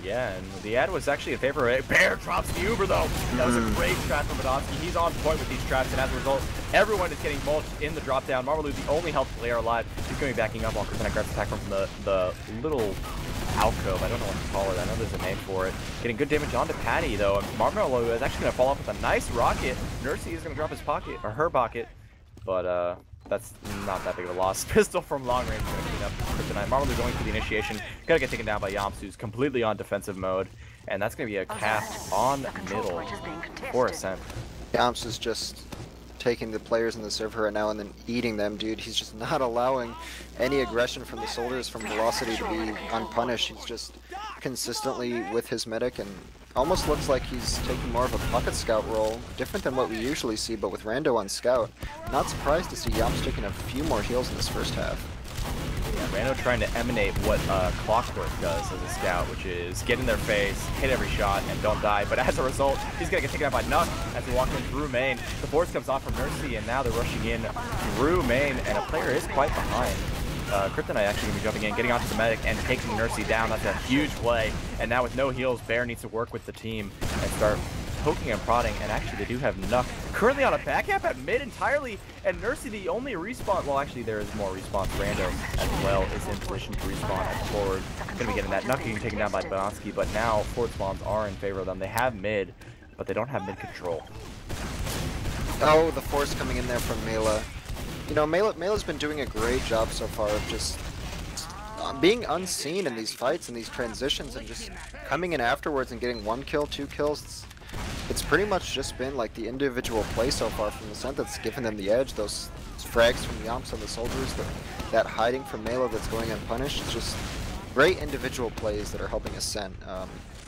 Yeah, and the ad was actually in favor of it. Bear drops the Uber, though. That was a great strat from Badowski. He's on point with these traps, and as a result, everyone is getting mulched in the drop down. Marmalou, the only health player alive. He's going to be backing up while Kryptonite grabs attack from the little alcove. I don't know what to call it. I know there's a name for it. Getting good damage onto Patty, though. And Marmalou is actually going to fall off with a nice rocket. Nursey is going to drop his pocket, or her pocket. But, that's not that big of a loss. Pistol from long range is going to clean up Kryptonite. Marmalou going for the initiation. Gotta get taken down by Yams, who's completely on defensive mode. And that's going to be a cast on middle for Ascent. Yams is just taking the players in the server right now and then eating them, dude. He's just not allowing any aggression from the soldiers from Velocity to be unpunished. He's just consistently with his medic and almost looks like he's taking more of a pocket scout role, different than what we usually see, but with Rando on scout. Not surprised to see Yams taking a few more heals in this first half. Yeah, Rando trying to emanate what Clockwork does as a scout, which is get in their face, hit every shot, and don't die. But as a result, he's going to get taken out by Nuck as he walks in through main. The force comes off from Nursey, and now they're rushing in through main, and a player is quite behind. Kryptonite actually going to be jumping in, getting onto the medic, and taking Nursey down. That's a huge play. And now with no heals, Bear needs to work with the team and start poking and prodding. And actually, they do have Nuck currently on a back cap at mid entirely. And Nursey, the only respawn, well, actually, there is more respawn. Rando as well is in position to respawn at the forward. Going to be getting that Nuck getting taken down by Badowski, but now forward spawns are in favor of them. They have mid, but they don't have mid control. Oh, the force coming in there from Mela. You know, Mela's been doing a great job so far of just being unseen in these fights and these transitions and just coming in afterwards and getting 1 kill, 2 kills. It's pretty much just been like the individual play so far from Ascent that's given them the edge. Those frags from Yamps on the soldiers, that hiding from Mela that's going unpunished. It's just great individual plays that are helping Ascent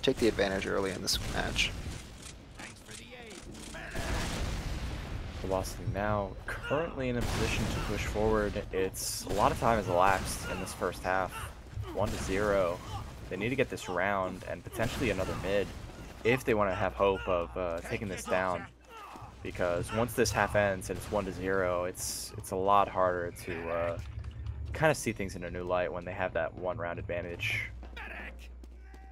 take the advantage early in this match. Velocity now currently in a position to push forward. It's a lot of time has elapsed in this first half. 1-0. They need to get this round and potentially another mid if they want to have hope of taking this down. Because once this half ends and it's 1-0, it's a lot harder to kind of see things in a new light when they have that 1 round advantage.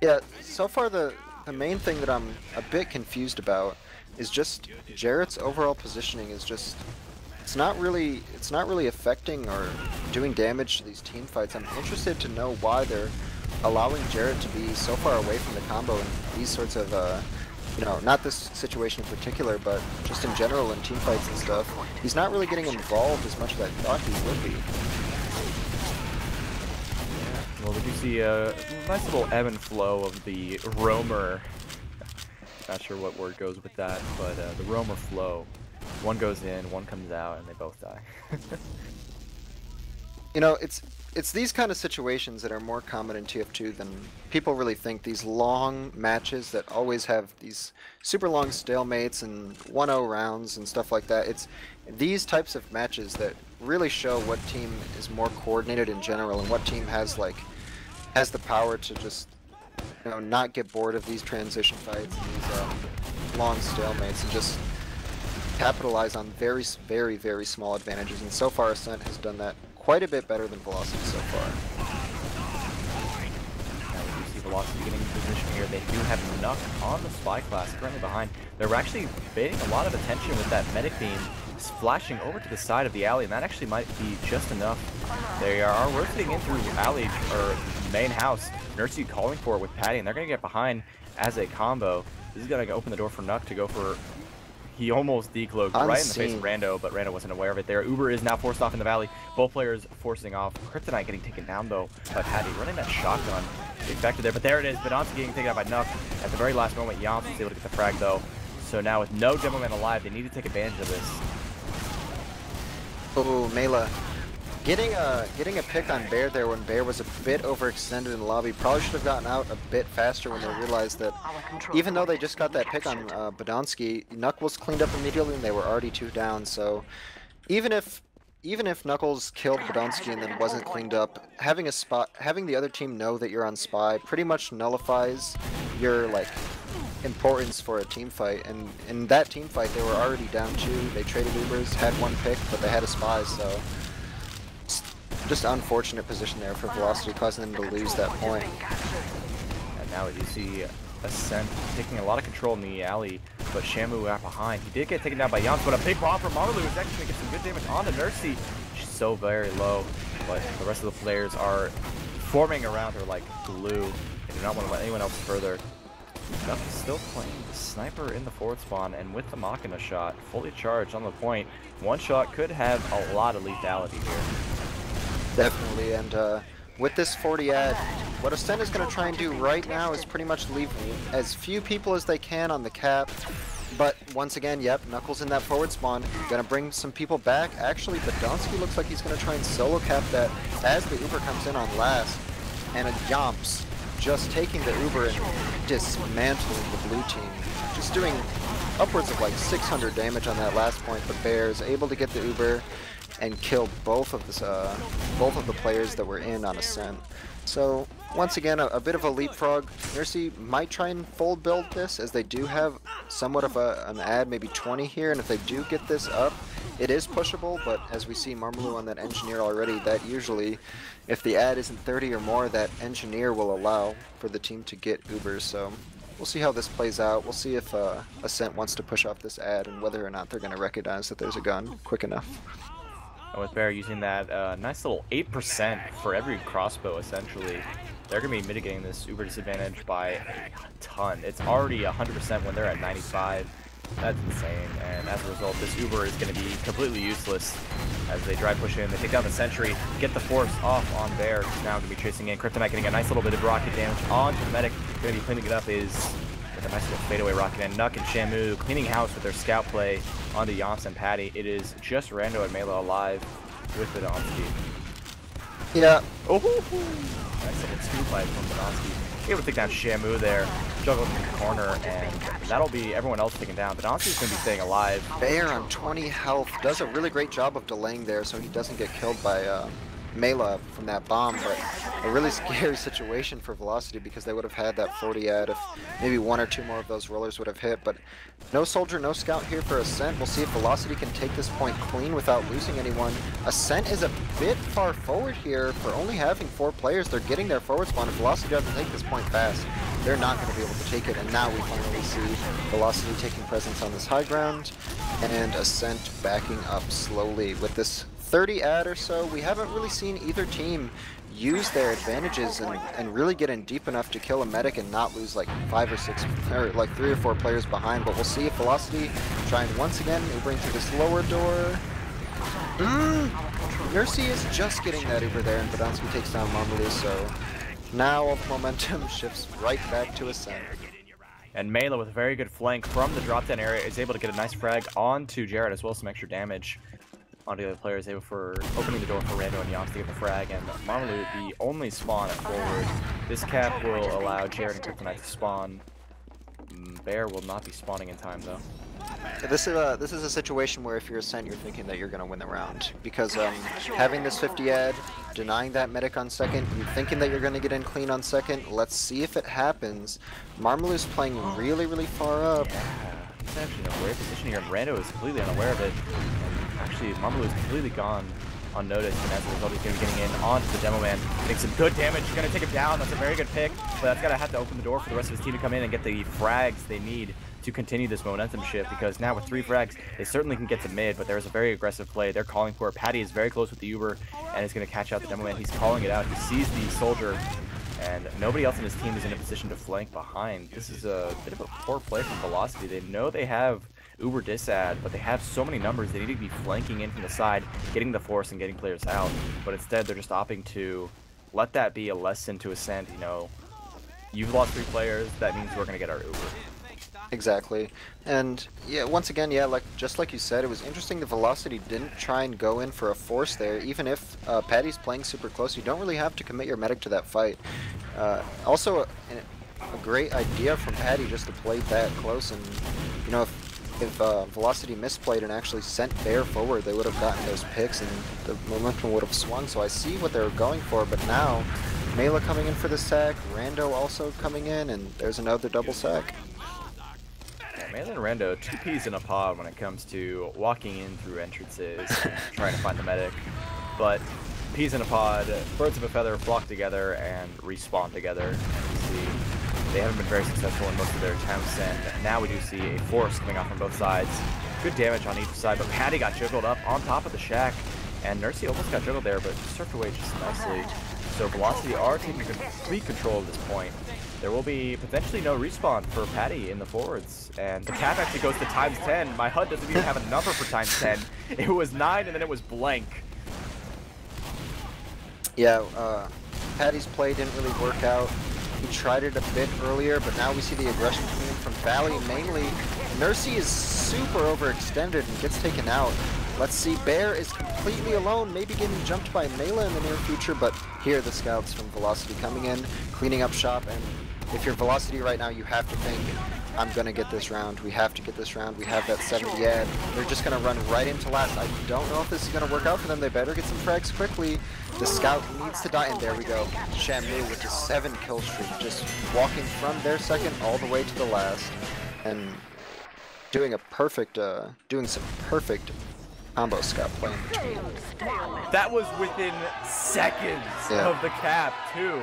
Yeah, so far the main thing that I'm a bit confused about is just Jarrett's overall positioning is just it's not really affecting or doing damage to these team fights. I'm interested to know why they're allowing Jarrett to be so far away from the combo in these sorts of you know, not this situation in particular, but just in general in team fights and stuff. He's not really getting involved as much as I thought he would be. Well, we do see a nice little ebb and flow of the roamer. Not sure what word goes with that, but the roamer flow. One goes in, one comes out, and they both die. You know, it's these kind of situations that are more common in TF2 than people really think. These long matches that always have these super long stalemates and 1-0 rounds and stuff like that. It's these types of matches that really show what team is more coordinated in general and what team has the power to just, you know, not get bored of these transition fights and these long stalemates and just capitalize on very small advantages, and so far Ascent has done that quite a bit better than Velocity so far. Now we do see Velocity getting in position here. They do have Nuck on the Spy class currently behind. They're actually baiting a lot of attention with that medic beam flashing over to the side of the alley, and that actually might be just enough. They are rotating in through alley, or main house. Nursey calling for it with Patty, and they're going to get behind as a combo. This is going to open the door for Nuck to go for... He almost decloaked right in the face of Rando, but Rando wasn't aware of it there. Uber is now forced off in the valley. Both players forcing off. Kryptonite getting taken down, though, by Patty. Running that shotgun. Big factor there, but there it is. Badonski getting taken out by Nuck. At the very last moment, Yams was able to get the frag, though. So now with no Demo Man alive, they need to take advantage of this. Oh, Mela. Getting a pick on Bear there when Bear was a bit overextended in the lobby. Probably should have gotten out a bit faster when they realized that even though they just got that pick on Badonski, Nuck was cleaned up immediately and they were already 2 down. So even if Knuckles killed Badonski and then wasn't cleaned up, having the other team know that you're on Spy pretty much nullifies your importance for a team fight. And in that team fight, they were already down 2. They traded Ubers, had 1 pick, but they had a Spy, so just unfortunate position there for Velocity, causing them to lose that point. And now you see Ascent taking a lot of control in the alley, but Shamu out behind. He did get taken down by Yams, but a big bomb from Marlu is actually going to get some good damage on the Nursey. She's so very low, but the rest of the players are forming around her like glue. They do not want to let anyone else further. Nuck is still playing the sniper in the forward spawn, and with the Machina shot fully charged on the point, one shot could have a lot of lethality here. Definitely, and with this 40 ad, what Ascent is going to try and do right now is pretty much leave as few people as they can on the cap. But once again, yep, Knuckles in that forward spawn, going to bring some people back. Actually, Badonski looks like he's going to try and solo cap that as the Uber comes in on last. And a Yomps just taking the Uber and dismantling the blue team. Just doing upwards of like 600 damage on that last point, but Bear is able to get the Uber and kill both of the players that were in on Ascent. So once again, a bit of a leapfrog. Nursey might try and full build this, as they do have somewhat of an ad, maybe 20 here, and if they do get this up, it is pushable, but as we see Marmaloo on that Engineer already, that usually, if the ad isn't 30 or more, that Engineer will allow for the team to get Ubers, so we'll see how this plays out. We'll see if Ascent wants to push off this ad and whether or not they're going to recognize that there's a gun quick enough. And with Bear using that nice little 8% for every crossbow, essentially, they're going to be mitigating this Uber disadvantage by a ton. It's already 100% when they're at 95. That's insane, and as a result, this Uber is going to be completely useless as they drive push in. They take down the Sentry, get the force off on Bear, who's now going to be chasing in. Kryptonite getting a nice little bit of rocket damage onto the medic. Going to be cleaning it up is with a nice little fadeaway rocket, and Nuck and Shamu cleaning house with their scout play onto Yams and Patty. It is just Rando and Mela alive with Badonski. Yeah. Oh, nice little scoop fight from Badonski. Able to take down Shamu there, juggled in the corner, and that'll be everyone else taken down. Badonski's going to be staying alive. Bear on 20 health does a really great job of delaying there so he doesn't get killed by Mela from that bomb, but a really scary situation for Velocity because they would have had that 40 ad if maybe 1 or 2 more of those rollers would have hit, but no soldier, no scout here for Ascent. We'll see if Velocity can take this point clean without losing anyone. Ascent is a bit far forward here for only having 4 players. They're getting their forward spawn. If Velocity doesn't take this point fast, they're not going to be able to take it, and now we finally see Velocity taking presence on this high ground, and Ascent backing up slowly with this 30 ad or so. We haven't really seen either team use their advantages and really get in deep enough to kill a medic and not lose like 5 or 6 or like 3 or 4 players behind, but we'll see if Velocity trying once again Ubering through this lower door. Nursey is just getting that Uber there, and Badonski takes down Marmaloo, so now all the momentum shifts right back to Ascent. And Mela with a very good flank from the drop down area is able to get a nice frag onto Jared as well as some extra damage onto the other players, able for opening the door for Rando and Yams to get the frag, and Marmaloo the only spawn at forward. This cap will allow Jared and Kryptonite to spawn. Bear will not be spawning in time though. This is a situation where if you're Ascent, you're thinking that you're going to win the round, because having this 50 ad, denying that medic on second, you're thinking that you're going to get in clean on second. Let's see if it happens. Marmaloo's playing really far up. That's actually in a great position here, and Rando is completely unaware of it. And actually, Marmalou is completely gone unnoticed, and as a result, he's going to be getting in onto the Demo Man. Makes some good damage. He's going to take him down. That's a very good pick, but that's going to have to open the door for the rest of his team to come in and get the frags they need to continue this momentum shift, because now with 3 frags, they certainly can get to mid, but there's a very aggressive play. They're calling for it. Patty is very close with the Uber, and is going to catch out the Demo Man. He's calling it out. He sees the Soldier, and nobody else in his team is in a position to flank behind. This is a bit of a poor play from Velocity. They know they have Uber disad, but they have so many numbers. They need to be flanking in from the side, getting the force and getting players out, but instead they're just opting to let that be a lesson to Ascent. You know, you've lost 3 players, that means we're going to get our Uber. Exactly. And yeah, once again, yeah, just like you said, it was interesting the Velocity didn't try and go in for a force there. Even if Patty's playing super close, you don't really have to commit your medic to that fight. Also, a great idea from Patty just to play that close, and you know, if Velocity misplayed and actually sent Bear forward, they would have gotten those picks and the momentum would have swung. So I see what they were going for, but now Mela coming in for the sack, Rando also coming in, and there's another double sack. Mela and Rando, 2 peas in a pod when it comes to walking in through entrances and trying to find the medic. But peas in a pod, birds of a feather flock together and respawn together. You see, they haven't been very successful in most of their attempts, and now we do see a force coming off from both sides. Good damage on each side, but Patty got juggled up on top of the shack, and Nursey almost got juggled there, but surfed away just nicely. So Velocity are taking complete control at this point. There will be potentially no respawn for Patty in the forwards, and the cap actually goes to ×10. My HUD doesn't even have a number for ×10. It was 9 and then it was blank. Yeah, Patty's play didn't really work out. He tried it a bit earlier, but now we see the aggression coming in from Valley mainly. Nursey is super overextended and gets taken out. Let's see, Bear is completely alone, maybe getting jumped by Mela in the near future, but here the scouts from Velocity coming in, cleaning up shop, and if you're Velocity right now, you have to think, I'm going to get this round, we have to get this round, we have that 70 ad. They're just going to run right into last. I don't know if this is going to work out for them. They better get some frags quickly. The scout needs to die, and there we go. Shamu with a 7 kill streak, just walking from their second all the way to the last, and doing a perfect, doing some perfect combo scout play in between. That was within seconds of the cap, too.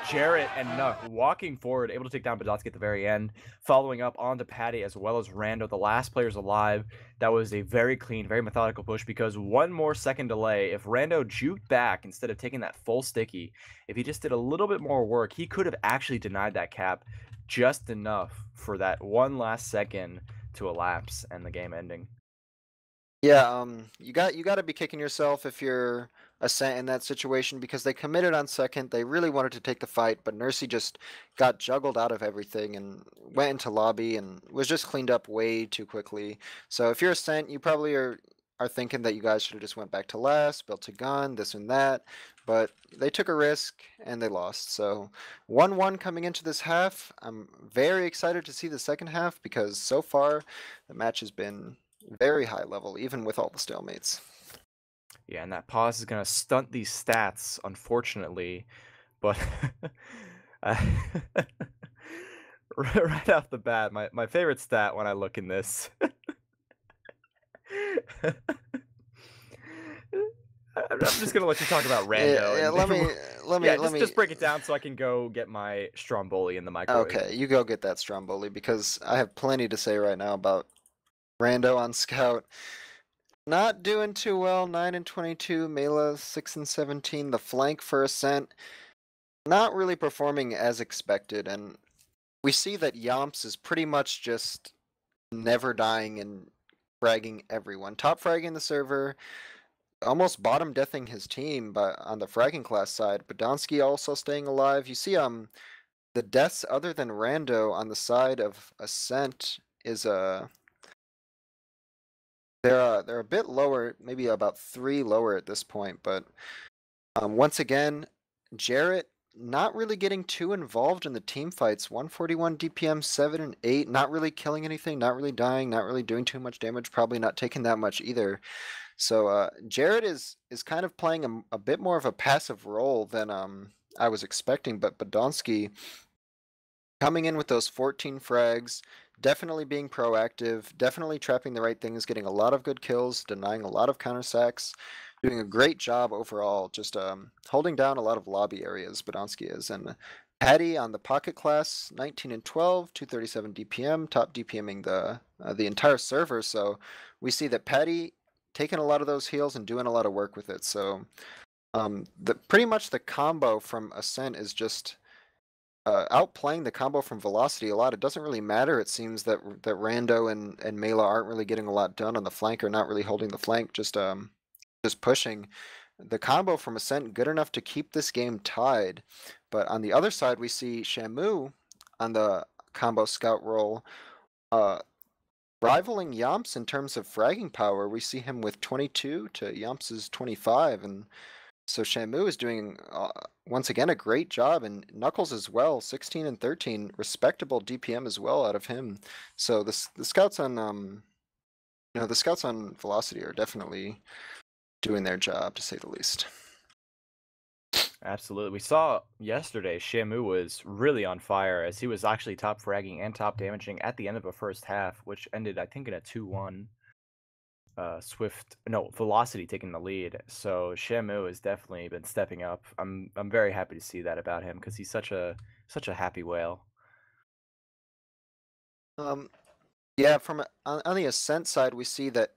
Jarrett and Nuck walking forward, able to take down Badonsky at the very end, following up onto Patty as well as Rando, the last players alive. That was a very clean, very methodical push, because 1 more second delay, if Rando juked back instead of taking that full sticky, if he just did a little bit more work, he could have actually denied that cap just enough for that 1 last second to elapse and the game ending. Yeah, you got to be kicking yourself if you're Ascent in that situation, because they committed on second. They really wanted to take the fight, but Nursey just got juggled out of everything and went into lobby and was just cleaned up way too quickly. So if you're Ascent, you probably are thinking that you guys should have just went back to last, built a gun, this and that, but they took a risk and they lost. So 1-1 coming into this half. I'm very excited to see the second half, because so far the match has been very high level, even with all the stalemates. Yeah, and that pause is going to stunt these stats, unfortunately, but right off the bat, my favorite stat when I look in this. I'm just gonna let you talk about Rando. Yeah, And just break it down so I can go get my Stromboli in the microwave. Okay, you go get that Stromboli, because I have plenty to say right now about Rando on Scout. Not doing too well, 9 and 22, Mela 6 and 17. The flank for Ascent, not really performing as expected, and we see that Yomps is pretty much just never dying and fragging everyone. Top fragging the server, almost bottom deathing his team, but on the fragging class side. Badonsky also staying alive. You see the deaths other than Rando on the side of Ascent is they're a bit lower, maybe about 3 lower at this point, but once again, Jarrett not really getting too involved in the team fights. 141 DPM, 7 and 8, not really killing anything, not really dying, not really doing too much damage, probably not taking that much either. So Jarrett is kind of playing a bit more of a passive role than I was expecting, but Badonsky coming in with those 14 frags, definitely being proactive, definitely trapping the right things, getting a lot of good kills, denying a lot of counter sacks, doing a great job overall, just holding down a lot of lobby areas, Badonsky is. And Patty on the pocket class, 19 and 12, 237 DPM, top DPMing the entire server. So we see that Patty taking a lot of those heals and doing a lot of work with it. So the pretty much the combo from Ascent is just outplaying the combo from Velocity a lot. It doesn't really matter. It seems that Rando and Mela aren't really getting a lot done on the flank, or not really holding the flank, just pushing. The combo from Ascent good enough to keep this game tied. But on the other side, we see Shamu on the combo scout role, uh, rivaling Yamps in terms of fragging power. We see him with 22 to Yamps's 25, and so Shamu is doing once again a great job, and Knuckles as well, 16 and 13, respectable DPM as well out of him. So the scouts on the scouts on Velocity are definitely doing their job, to say the least. Absolutely. We saw yesterday Shamu was really on fire, as he was actually top fragging and top damaging at the end of a first half, which ended, I think, in a 2-1. Velocity taking the lead. So Shamu has definitely been stepping up. I'm very happy to see that about him, because he's such a happy whale. Yeah, on the Ascent side, we see that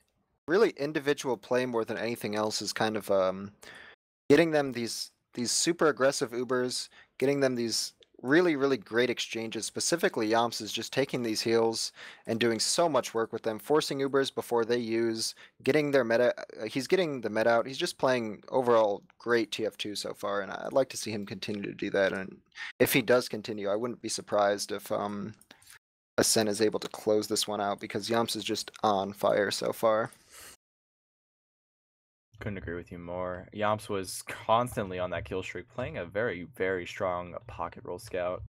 really individual play more than anything else is kind of getting them these super aggressive Ubers, getting them these really great exchanges. Specifically, Yamps is just taking these heals and doing so much work with them, forcing Ubers before they use, getting their meta. He's getting the meta out. He's just playing overall great TF2 so far, and I'd like to see him continue to do that. And if he does continue, I wouldn't be surprised if Ascent is able to close this one out, because Yamps is just on fire so far. Couldn't agree with you more. Yamps was constantly on that kill streak, playing a very strong pocket roll scout.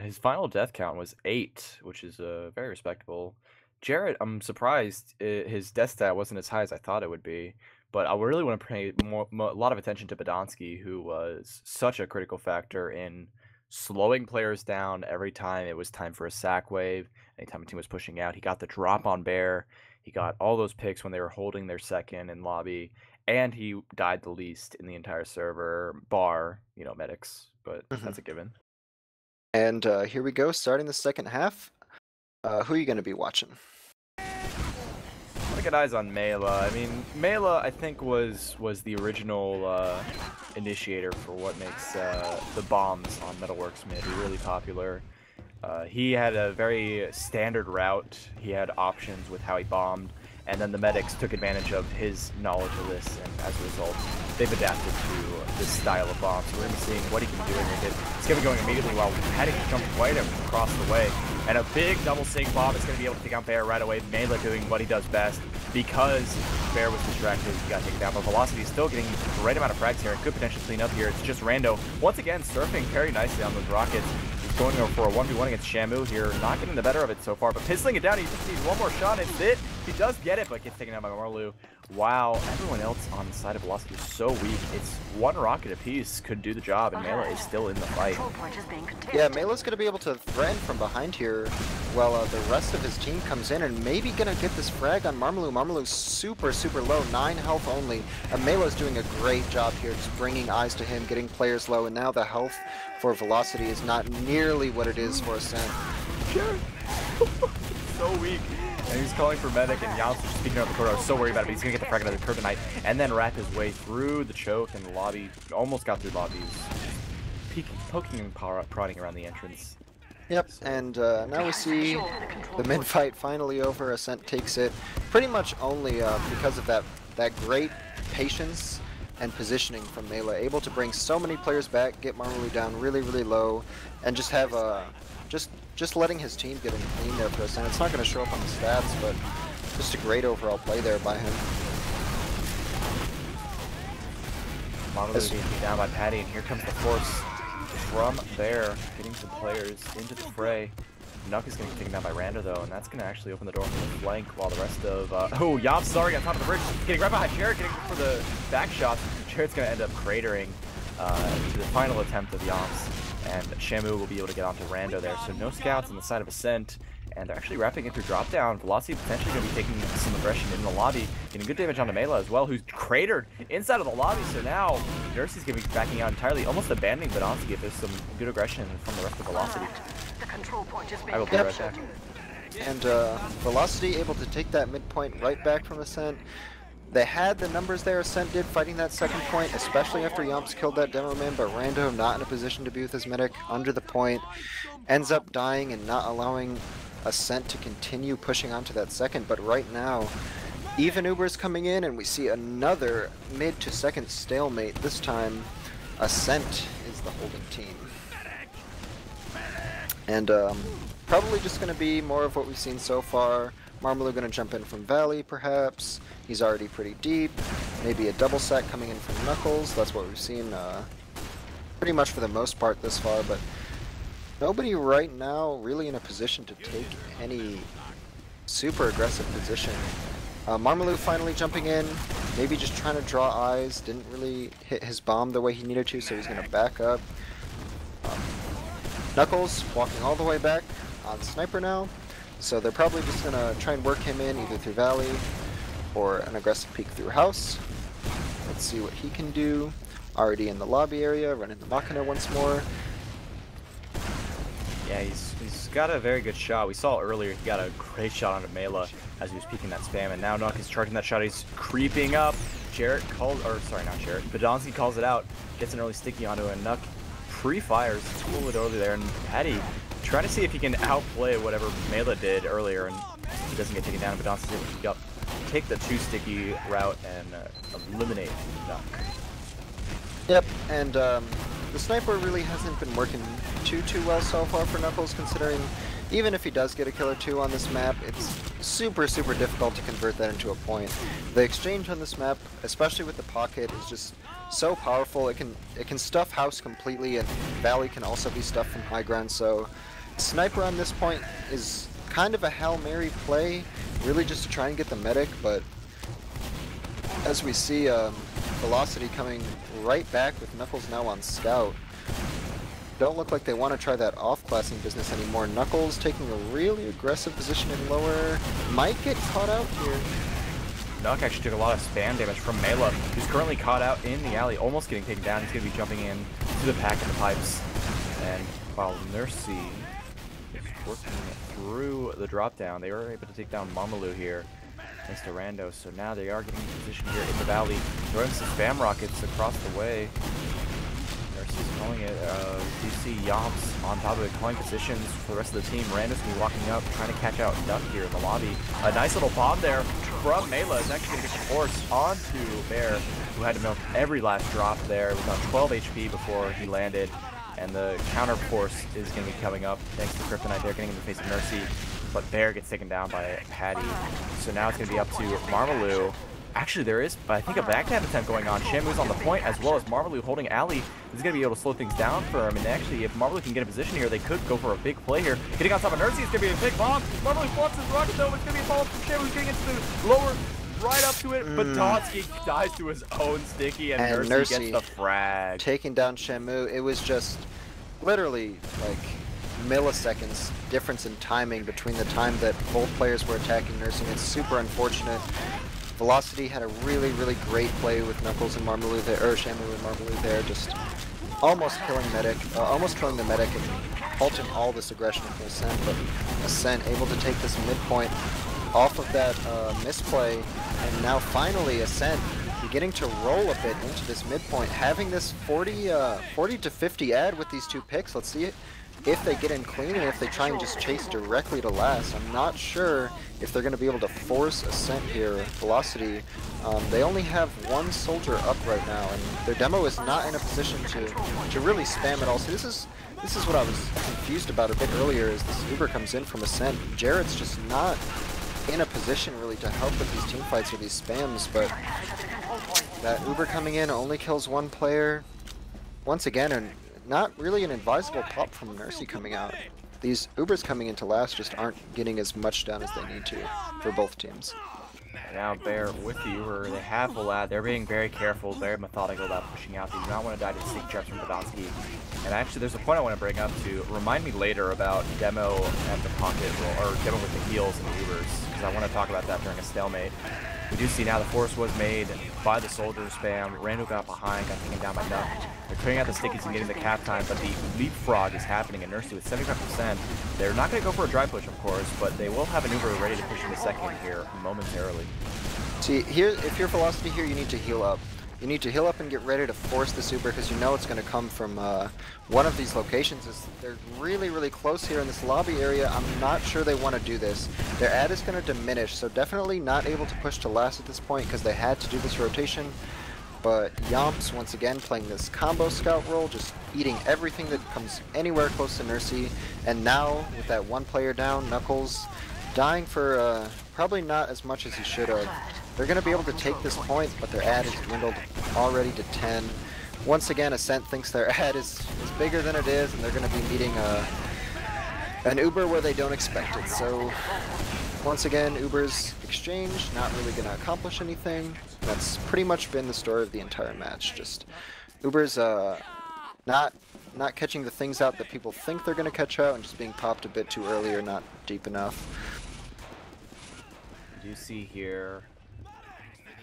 His final death count was 8, which is very respectable. Jarrett, I'm surprised his death stat wasn't as high as I thought it would be, but I really want to pay a lot of attention to Badonsky, who was such a critical factor in slowing players down every time it was time for a sack wave. Anytime a team was pushing out, he got the drop on Bear. He got all those picks when they were holding their second in lobby, and he died the least in the entire server, bar, medics, but that's a given. And here we go, starting the second half. Who are you going to be watching? I'm gonna get eyes on Mela. I mean, Mela, I think, was the original initiator for what makes the bombs on Metalworks mid really popular. He had a very standard route. He had options with how he bombed, and then the medics took advantage of his knowledge of this, and as a result, they've adapted to this style of bomb. So we're going to be seeing what he can do in it. It's going to be going immediately while Patty can jump right across the way, and a big double sync bomb is going to be able to take out Bear right away. Mela doing what he does best, because Bear was distracted, he got taken down, but Velocity is still getting the right amount of frags here and could potentially clean up here. It's just Rando, once again, surfing very nicely on those rockets. Going over for a 1v1 against Shamu here, not getting the better of it so far, but pistoling it down. He just needs one more shot, and it's it. He does get it, but gets taken down by Marlu. Wow, everyone else on the side of Velocity is so weak. It's one rocket apiece could do the job, and Mela is still in the fight. Yeah, Mela's going to be able to threaten from behind here while the rest of his team comes in, and maybe going to get this frag on Marmalu. Marmalu's super low, 9 health only. And Mela's doing a great job here, just bringing eyes to him, getting players low, and now the health for Velocity is not nearly what it is for Ascent. Sure. So weak. And he's calling for medic, and Yamps is speaking out the corner. I was so worried about it, but he's going to get the frag out of the Kryptonite and then wrap his way through the choke and the lobby. Almost got through lobbies. Poking and prodding around the entrance. Yep, and now we see the mid-fight finally over. Ascent takes it pretty much only because of that great patience and positioning from Mela, able to bring so many players back, get Marmalu down really low, and just have just letting his team get in clean there for Ascent. It's not going to show up on the stats, but just a great overall play there by him. Marmalu being down by Patty, and here comes the force from there, getting some players into the fray. Nuck is getting taken down by Randa though, and that's going to actually open the door for the flank, while the rest of Yamps, sorry, on top of the bridge, getting right behind Jared, getting for the back shots. Jared's going to end up cratering to the final attempt of Yamps. and Shamu will be able to get onto Rando there. So no scouts on the side of Ascent, and they're actually wrapping it through drop down. Velocity potentially going to be taking some aggression in the lobby, getting good damage onto Mela as well, who's cratered inside of the lobby. So now Nurse's going to be backing out entirely, almost abandoning Badonsky if there's some good aggression from the rest of Velocity. I will be right there. And Velocity able to take that midpoint right back from Ascent. They had the numbers there, Ascent did, fighting that second point, especially after Yomps killed that demo man, but Rando not in a position to be with his medic under the point, ends up dying and not allowing Ascent to continue pushing onto that second. But right now, even Uber's coming in, and we see another mid to second stalemate. This time, Ascent is the holding team. And probably just going to be more of what we've seen so far. Marmalou going to jump in from Valley, perhaps. He's already pretty deep. Maybe a double sack coming in from Knuckles. That's what we've seen pretty much for the most part this far, but nobody right now really in a position to take any super aggressive position. Marmalou finally jumping in, maybe just trying to draw eyes. Didn't really hit his bomb the way he needed to, so he's going to back up. Knuckles walking all the way back on Sniper now. So they're probably just going to try and work him in either through Valley or an aggressive peek through House. Let's see what he can do. Already in the lobby area, running the Machina once more. Yeah, he's got a very good shot. We saw earlier he got a great shot onto Mela as he was peeking that spam, and now Nuck is charging that shot. He's creeping up. Jarrett calls, or sorry, not Jarrett. Badonsky calls it out, gets an early sticky onto it, and Nuck pre-fires, a little bit early there, and Patty trying to see if he can outplay whatever Mela did earlier, and he doesn't get taken down. Badonsky's able to take the 2-sticky route and eliminate Nuck. Yep, and the Sniper really hasn't been working too well so far for Knuckles, considering even if he does get a kill or two on this map, it's super difficult to convert that into a point. The exchange on this map, especially with the pocket, is just so powerful. It can stuff House completely, and Valley can also be stuffed from high ground, so Sniper on this point is kind of a Hail Mary play, really just to try and get the medic, but as we see Velocity coming right back with Knuckles now on Scout. Don't look like they want to try that off-classing business anymore. Knuckles taking a really aggressive position in lower. Might get caught out here. Nuck actually took a lot of spam damage from Mela, who's currently caught out in the alley, almost getting taken down. He's going to be jumping in to the pack of the pipes. And while Nursey is working through the drop down, they were able to take down Marmalou here, thanks to Rando. So now they are getting in position here in the valley, throwing some spam rockets across the way. Nurse's calling it. You see Yomps on top of it, calling positions for the rest of the team. Rando's going to be walking up, trying to catch out Duck here in the lobby. A nice little bomb there from Mela is actually going to get the force onto Bear, who had to milk every last drop there. It was on 12 HP before he landed. And the counter force is going to be coming up thanks to Kryptonite. They're getting in the face of Nursey, but Bear gets taken down by Patty. So now it's going to be up to Marmalou. Actually, there is, I think, a backstab attempt going on. Shamu's on the point, as well as Marmalou holding Alley. Is going to be able to slow things down for him. And actually, if Marmalou can get a position here, they could go for a big play here. Getting on top of Nursey is going to be a big bomb. Marmalou flips his rocket, though. It's going to be a follow-up from Shamu, who's getting into the lower right up to it. But Badonsky dies to his own sticky, and Nursey gets the frag. Taking down Shamu. It was just literally like milliseconds difference in timing between the time that both players were attacking Nursey. It's super unfortunate. Velocity had a really great play with Knuckles and Marmalou there, or Shamu and Marmalou there, just almost killing the medic and halting all this aggression from Ascent, but Ascent able to take this midpoint off of that misplay, and now finally Ascent beginning to roll a bit into this midpoint, having this 40 to 50 ad with these two picks. Let's see it. If they get in clean and if they try and just chase directly to last. I'm not sure if they're going to be able to force Ascent here. Velocity, they only have one soldier up right now, and their demo is not in a position to really spam at all. So this is what I was confused about a bit earlier, is this Uber comes in from Ascent. Jarrett's just not in a position really to help with these team fights or these spams, but that Uber coming in only kills one player once again, and not really an advisable pop from Nursey coming out. These Ubers coming into last just aren't getting as much done as they need to for both teams. And now Bear with the Uber, they have Vlad. They're being very careful, very methodical about pushing out. They do not want to die to sneak traps from Podolsky. And actually, there's a point I want to bring up to remind me later about Demo at the pocket roll, or Demo with the heels and the Ubers, because I want to talk about that during a stalemate. We do see now the force was made by the soldier spam. Randall got behind, got taken down by Nuck. They're clearing out the stickies and getting the cap time, but the leapfrog is happening. And Nursey with 75%. They're not going to go for a dry push, of course, but they will have an Uber ready to push into second here momentarily. See, here, if you're Velocity here, you need to heal up. You need to heal up and get ready to force this Uber because you know it's going to come from one of these locations. They're really, really close here in this lobby area. I'm not sure they want to do this. Their ad is going to diminish, so definitely not able to push to last at this point because they had to do this rotation. But Yomps, once again, playing this combo scout role, just eating everything that comes anywhere close to Nursey. And now, with that one player down, Knuckles dying for probably not as much as he should have. They're going to be able to take this point, but their ad is dwindled already to 10. Once again, Ascent thinks their ad is bigger than it is, and they're going to be meeting an Uber where they don't expect it. So, once again, Uber's exchange, not really going to accomplish anything. That's pretty much been the story of the entire match. Just Uber's not catching the things out that people think they're going to catch out, and just being popped a bit too early or not deep enough. You do see here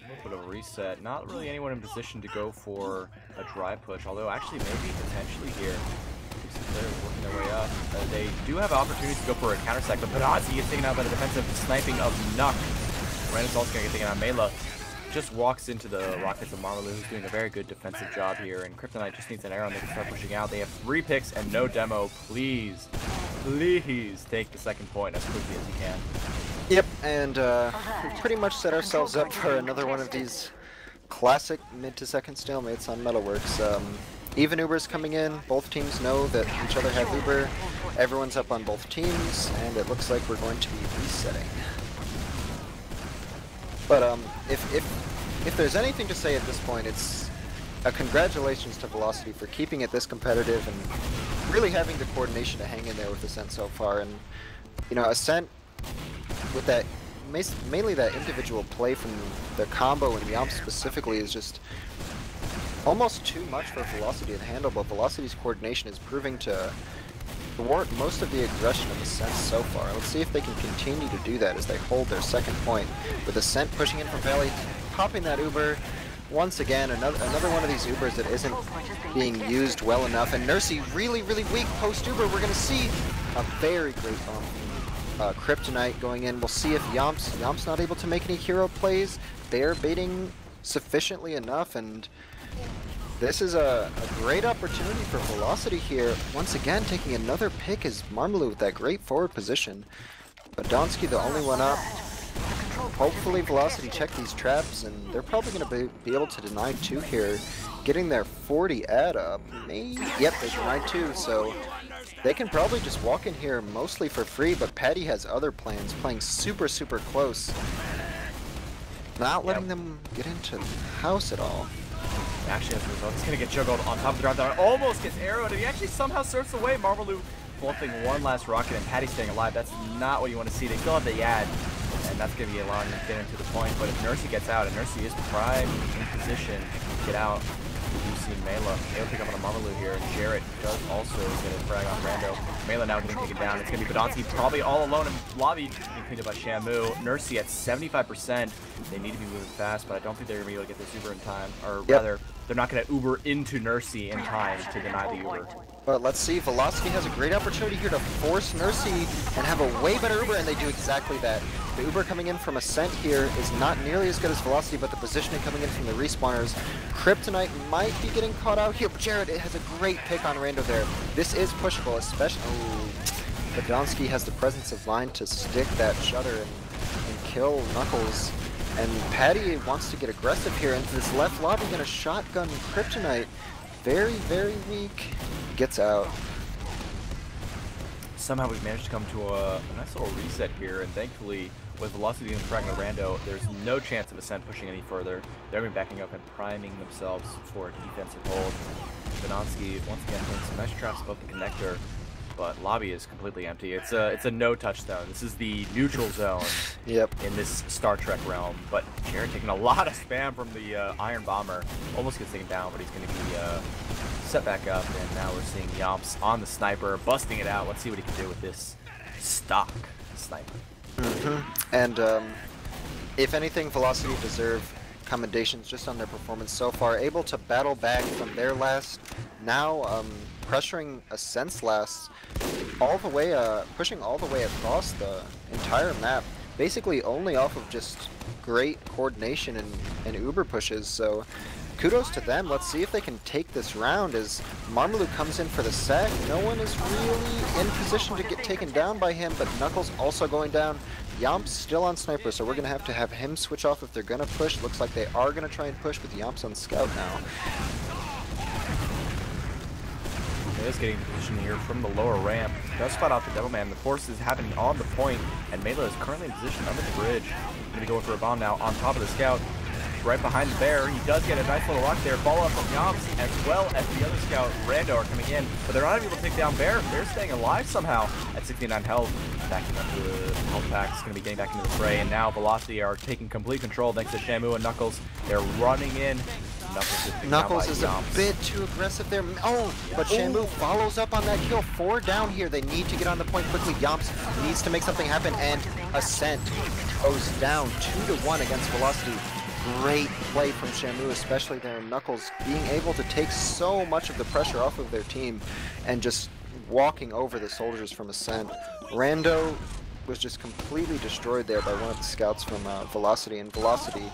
a little bit of a reset. Not really anyone in position to go for a dry push, although actually maybe potentially here. They're working their way up. They do have opportunities to go for a counter sack, but Podolsky gets taken out by the defensive sniping of Nuck. Randall's also going to get taken out. Mela just walks into the rockets of Marmalou, who's doing a very good defensive job here, and Kryptonite just needs an arrow and they can start pushing out. They have 3 picks and no Demo. Please take the second point as quickly as you can. Yep, and we pretty much set ourselves up for another one of these classic mid to second stalemates on Metalworks. Even Uber's coming in, both teams know that each other have Uber, everyone's up on both teams, and it looks like we're going to be resetting. But if there's anything to say at this point, it's a congratulations to Velocity for keeping it this competitive and really having the coordination to hang in there with Ascent so far. And, you know, Ascent, with that, mainly that individual play from the combo and Yomp specifically is just almost too much for Velocity to handle, but Velocity's coordination is proving to thwart most of the aggression of Ascent so far. Let's see if they can continue to do that as they hold their second point, with Ascent pushing in from Valley, popping that Uber. Once again, another one of these Ubers that isn't being used well enough, and Nursey really, really weak post-Uber. We're going to see a very great bump. Kryptonite going in. We'll see if Yomp's not able to make any hero plays. They're baiting sufficiently enough, and this is a great opportunity for Velocity here. Once again, taking another pick is Marmalou with that great forward position. But Donsky the only one up. Hopefully Velocity check these traps, and they're probably going to be able to deny 2 here. Getting their 40 ad up. Maybe. Yep, they denied 2, so they can probably just walk in here mostly for free, but Patty has other plans, playing super, super close. Not letting them get into the house at all. Actually, as a result, he's going to get juggled on top of the drop down. Almost gets arrowed, and he actually somehow surfs away. Marmalou fluffing one last rocket, and Patty staying alive. That's not what you want to see. They still have the ad, and that's going to be allowing them to get into the point. But if Nursey gets out, and Nursey is primed in position to get out, you see Mela. They'll pick up on a Marmalou here, and Jarrett does also get a frag on Rando. Mela now getting taken down. It's going to be Podolsky probably all alone in lobby, being cleaned up by Shamu. Nursey at 75%. They need to be moving fast, but I don't think they're going to be able to get this Uber in time. Or rather, they're not going to Uber into Nursey in time to deny the Uber. But let's see, Velocity has a great opportunity here to force Nursey and have a way better Uber, and they do exactly that. The Uber coming in from Ascent here is not nearly as good as Velocity, but the positioning coming in from the respawners. Kryptonite might be getting caught out here, but Jared has a great pick on Rando there. This is pushable, especially... Oh, but Donsky has the presence of mind to stick that shutter and kill Knuckles. And Patty wants to get aggressive here into this left lobby, gonna shotgun Kryptonite. Very, very weak. Gets out. Somehow we've managed to come to a nice little reset here, and thankfully, with Velocity and fragging the Rando, there's no chance of Ascent pushing any further. They're going to be backing up and priming themselves for a defensive hold. Benonsky, once again, putting some nice traps above the connector. but lobby is completely empty. It's a no touch zone. This is the neutral zone Yep. in this Star Trek realm. But Jared taking a lot of spam from the Iron Bomber. Almost gets taken down, but he's going to be set back up. And now we're seeing Yomps on the sniper, busting it out. Let's see what he can do with this stock sniper. And if anything, Velocity deserve commendations just on their performance so far. Able to battle back from their last, now pressuring Ascent's last all the way, pushing all the way across the entire map, basically only off of just great coordination and uber pushes. So kudos to them. Let's see if they can take this round as Marmalou comes in for the sack. No one is really in position to get taken down by him, but Knuckles also going down. Yomps still on sniper, so we're going to have him switch off if they're going to push. Looks like they are going to try and push with Yomps on scout now. He is getting position here from the lower ramp. Does spot out the Devilman. The force is happening on the point, and Mela is currently in position under the bridge. Going to go for a bomb now on top of the scout. Right behind the bear. He does get a nice little rock there. Follow up from Yomps as well as the other scout, Rando, are coming in. But they're not able to take down Bear. Bear's staying alive somehow at 69 health. Backing up to the health pack. Is going to be getting back into the fray. And now Velocity are taking complete control thanks to Shamu and Knuckles. They're running in. Knuckles is a bit too aggressive there. Oh, but Shamu follows up on that kill. 4 down here. They need to get on the point quickly. Yomps needs to make something happen. And Ascent goes down 2-1 against Velocity. Great play from Shamu, especially there. Knuckles being able to take so much of the pressure off of their team and just walking over the soldiers from Ascent. Rando was just completely destroyed there by one of the scouts from Velocity. And Velocity,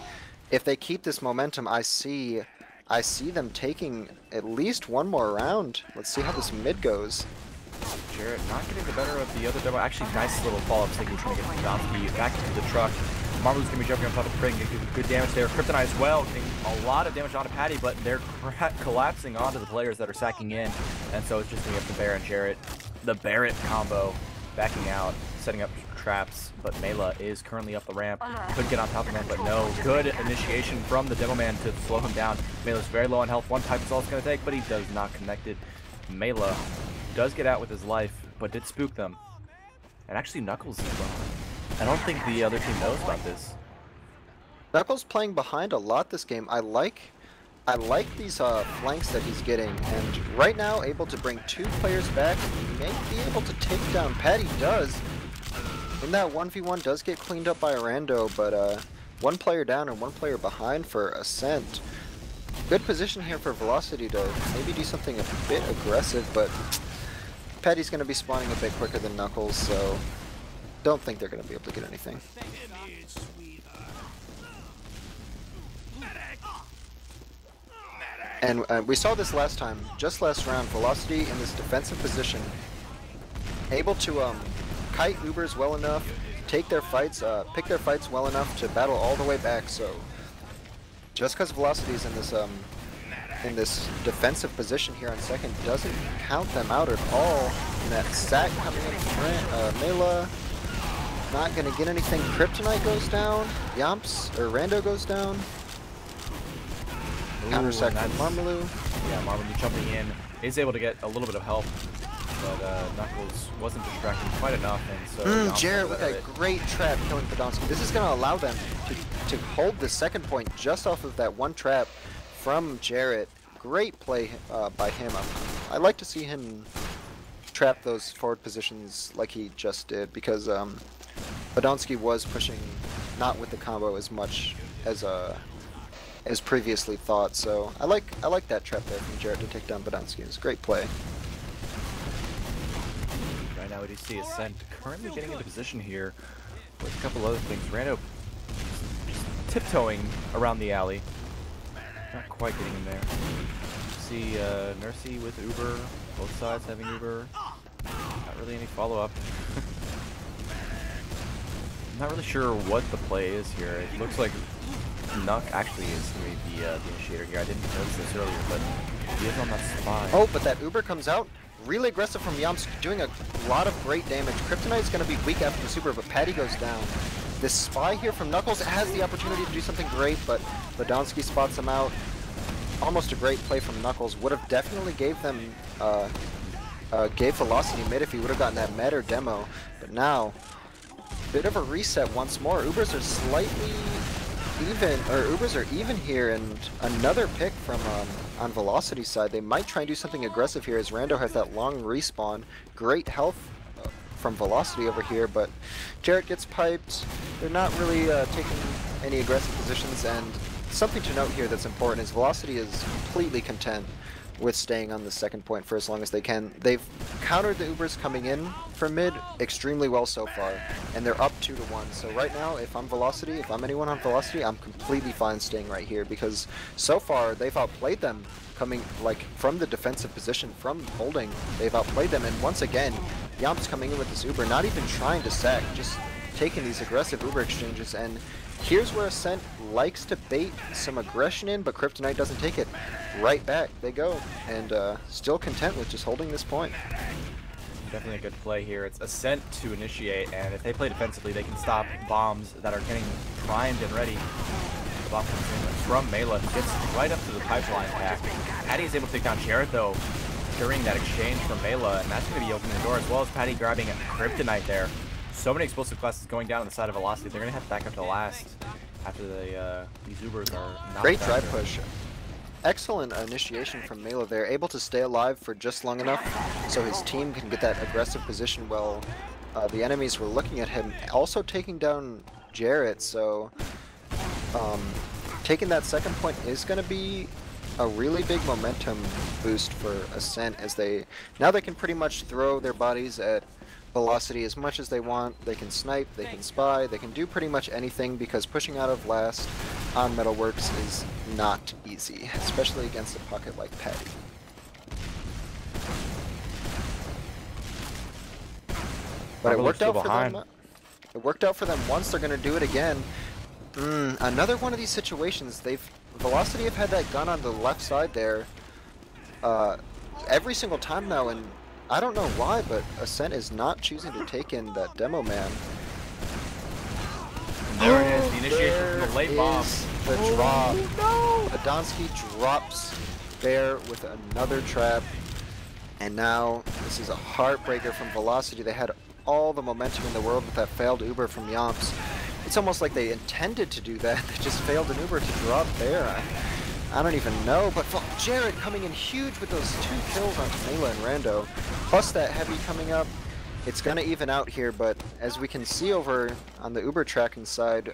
if they keep this momentum, I see them taking at least one more round. Let's see how this mid goes. Jarrett not getting the better of the other demo. Actually, nice little follow-up stick trying to get Domsky back into the truck. Marvel's going to be jumping on top of the prig, getting good damage there. Kryptonite as well, getting a lot of damage onto Patty, but they're collapsing onto the players that are sacking in. And so it's just going to be up to Bear and Jarrett. The Barrett combo backing out, setting up traps, but Mela is currently up the ramp. Could get on top of him, but no. Good initiation from the Devilman to slow him down. Mela's very low on health. One pipe is all it's going to take, but he does not connect it. Mela does get out with his life, but did spook them. And actually Knuckles as well. I don't think the other team knows about this. Knuckles playing behind a lot this game. I like these flanks that he's getting, and right now able to bring 2 players back. He may be able to take down. Patty does. In that 1v1 does get cleaned up by Rando, but 1 player down and 1 player behind for Ascent. Good position here for Velocity to maybe do something a bit aggressive, but Patty's going to be spawning a bit quicker than Knuckles, so don't think they're going to be able to get anything. And we saw this last time, just last round. Velocity in this defensive position, able to kite Ubers well enough, take their fights, pick their fights well enough to battle all the way back. So just because Velocity is in this defensive position here on second doesn't count them out at all. And that sack coming in from Mela, not going to get anything. Kryptonite goes down. Yomps, or Rando goes down. Counter sack from Marmalou. Yeah, Marmalou jumping in is able to get a little bit of help, but Knuckles wasn't distracted quite enough, and so Jarrett with a great trap killing Podomsky. This is going to allow them to hold the second point just off of that one trap from Jarrett. Great play by him. I like to see him trap those forward positions like he just did, because Podomsky was pushing not with the combo as much as previously thought. So I like that trap there from Jarrett to take down Podomsky. It's a great play. Right now we do see Ascent currently getting into position here with a couple other things. Rando just tiptoeing around the alley. Not quite getting in there. See Nursey with Uber, both sides having Uber. Not really any follow-up. I'm not really sure what the play is here. It looks like Nuck actually is going to be the initiator here. I didn't notice this earlier, but he is on that spy. Oh, but that Uber comes out. Really aggressive from Yomps, doing a lot of great damage. Kryptonite is going to be weak after the super, but Patty goes down. This spy here from Knuckles has the opportunity to do something great, but Podomsky spots him out. Almost a great play from Knuckles. Would have definitely gave them gave Velocity mid if he would have gotten that med or demo. But now, bit of a reset once more. Ubers are slightly even, or Ubers are even here, and another pick from on Velocity side. They might try and do something aggressive here as Rando has that long respawn. Great health from Velocity over here, but Jarrett gets piped. They're not really taking any aggressive positions, and something to note here that's important is Velocity is completely content with staying on the second point for as long as they can. They've countered the Ubers coming in from mid extremely well so far, and they're up 2-1. So right now, if I'm Velocity, if I'm anyone on Velocity, I'm completely fine staying right here, because so far they've outplayed them coming like from the defensive position, from holding. They've outplayed them, and once again, Yamps coming in with this Uber, not even trying to sack, just taking these aggressive Uber exchanges. And here's where Ascent likes to bait some aggression in, but Kryptonite doesn't take it. Right back they go, and still content with just holding this point. Definitely a good play here. It's Ascent to initiate, and if they play defensively, they can stop bombs that are getting primed and ready. The bomb comes in from Mela, who gets right up to the pipeline pack. Patty is able to take down Jarrett, though, during that exchange from Mela, and that's going to be opening the door, as well as Patty grabbing a Kryptonite there. So many explosive classes going down on the side of Velocity. They're going to have to back up to last after these Ubers are not Great drive push. Excellent initiation from Mela there, able to stay alive for just long enough so his team can get that aggressive position while the enemies were looking at him. Also taking down Jarrett, so taking that second point is going to be a really big momentum boost for Ascent, as now they can pretty much throw their bodies at Velocity as much as they want. They can snipe, they can spy, they can do pretty much anything, because pushing out of last on Metalworks is not easy, especially against a pocket like Patty. But it worked out for them. It worked out for them once. They're going to do it again. Another one of these situations. Velocity have had that gun on the left side there every single time now, and I don't know why, but Ascent is not choosing to take in that demo man. There it is, the initiation from the late bomb. The drop. No! Adonsky drops there with another trap, and now this is a heartbreaker from Velocity. They had all the momentum in the world with that failed Uber from Yamps. It's almost like they intended to do that. They just failed an Uber to drop there. I don't even know, but Jarrett coming in huge with those 2 kills on Mela and Rando, plus that heavy coming up. It's going to even out here, but as we can see over on the Uber tracking side,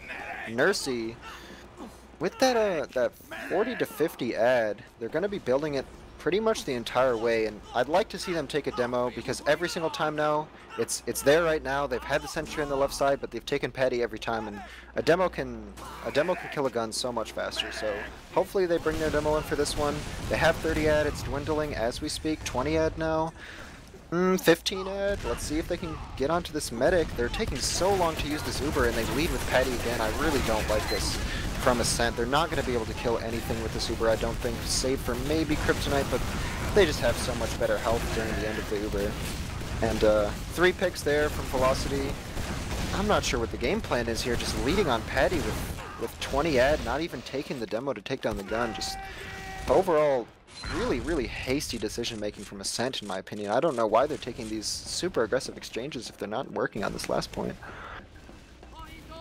Nursey, with that 40 to 50 ad, they're going to be building it pretty much the entire way, and I'd like to see them take a demo, because every single time now, it's there right now. They've had the sentry on the left side, but they've taken Patty every time, and a demo can kill a gun so much faster. So hopefully they bring their demo in for this one. They have 30 ad, it's dwindling as we speak. 20 ad now. 15 ad. Let's see if they can get onto this medic. They're taking so long to use this Uber, and they lead with Patty again. I really don't like this from Ascent. They're not going to be able to kill anything with this Uber, I don't think, save for maybe Kryptonite, but they just have so much better health during the end of the Uber. And 3 picks there from Velocity. I'm not sure what the game plan is here, just leading on Patty with 20 ad, not even taking the demo to take down the gun. Just overall, really hasty decision making from Ascent, in my opinion. I don't know why they're taking these super aggressive exchanges if they're not working on this last point.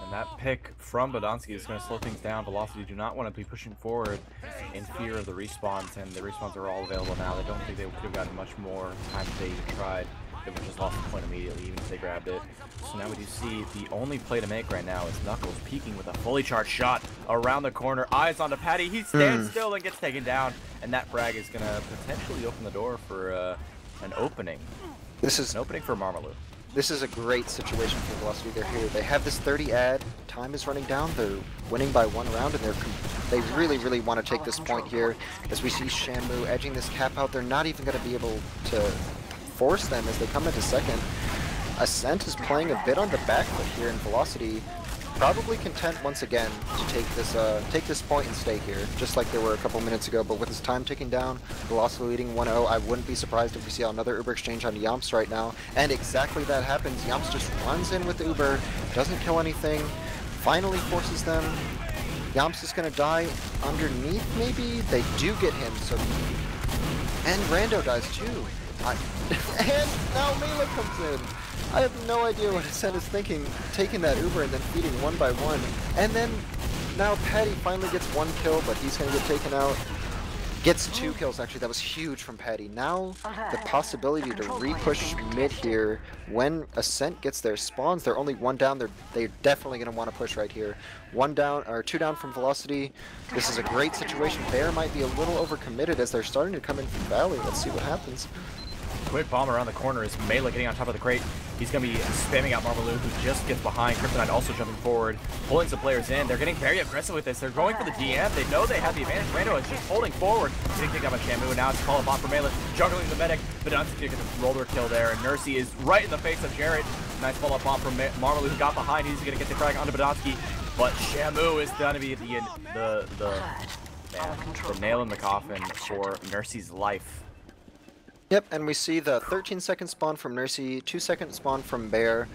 And that pick from Bodonsky is going to slow things down. Velocity do not want to be pushing forward in fear of the respawns, and the respawns are all available now. They don't think they could have gotten much more time if they even tried. They would have just lost the point immediately, even if they grabbed it. So now we do see the only play to make right now is Knuckles peeking with a fully charged shot around the corner. Eyes onto Patty. He stands still and gets taken down. And that frag is going to potentially open the door for an opening. This is an opening for Marmalou. This is a great situation for Velocity. They're here. They have this 30 ad. Time is running down. They're winning by 1 round, and they really want to take this point here. As we see Shamu edging this cap out, they're not even going to be able to force them as they come into second. Ascent is playing a bit on the back foot here, and Velocity probably content once again to take this point and stay here, just like they were a couple minutes ago. But with his time ticking down, Velocity leading 1-0, I wouldn't be surprised if we see another Uber exchange on Yamps right now. And exactly that happens. Yamps just runs in with the Uber, doesn't kill anything, finally forces them. Yamps is going to die underneath, maybe? They do get him, so... And Rando dies too. And now Mela comes in. I have no idea what Ascent is thinking, taking that Uber and then feeding one by one. And then now Patty finally gets 1 kill, but he's going to get taken out. Gets 2 kills, actually. That was huge from Patty. Now the possibility to re-push mid here. When Ascent gets their spawns, they're only 1 down. They're definitely going to want to push right here. 1 down, or 2 down from Velocity. This is a great situation. Bear might be a little overcommitted as they're starting to come in from Valley. Let's see what happens. Quick bomb around the corner is Mela getting on top of the crate. He's going to be spamming out Marmalou, who just gets behind. Kryptonite also jumping forward, pulling some players in. They're getting very aggressive with this. They're going for the DM. They know they have the advantage. Rando is just holding forward. Getting kicked out by Shamu, and now it's a call bomb for Mela. Juggling the medic. Badonski gets a roller kill there, and Nursey is right in the face of Jarrett. Nice follow-up bomb from Marmalou, who got behind. He's going to get the frag onto Badonski, but Shamu is going to be the nail in the coffin for Nursey's life. Yep, and we see the 13-second spawn from Nursey, 2-second spawn from Bear.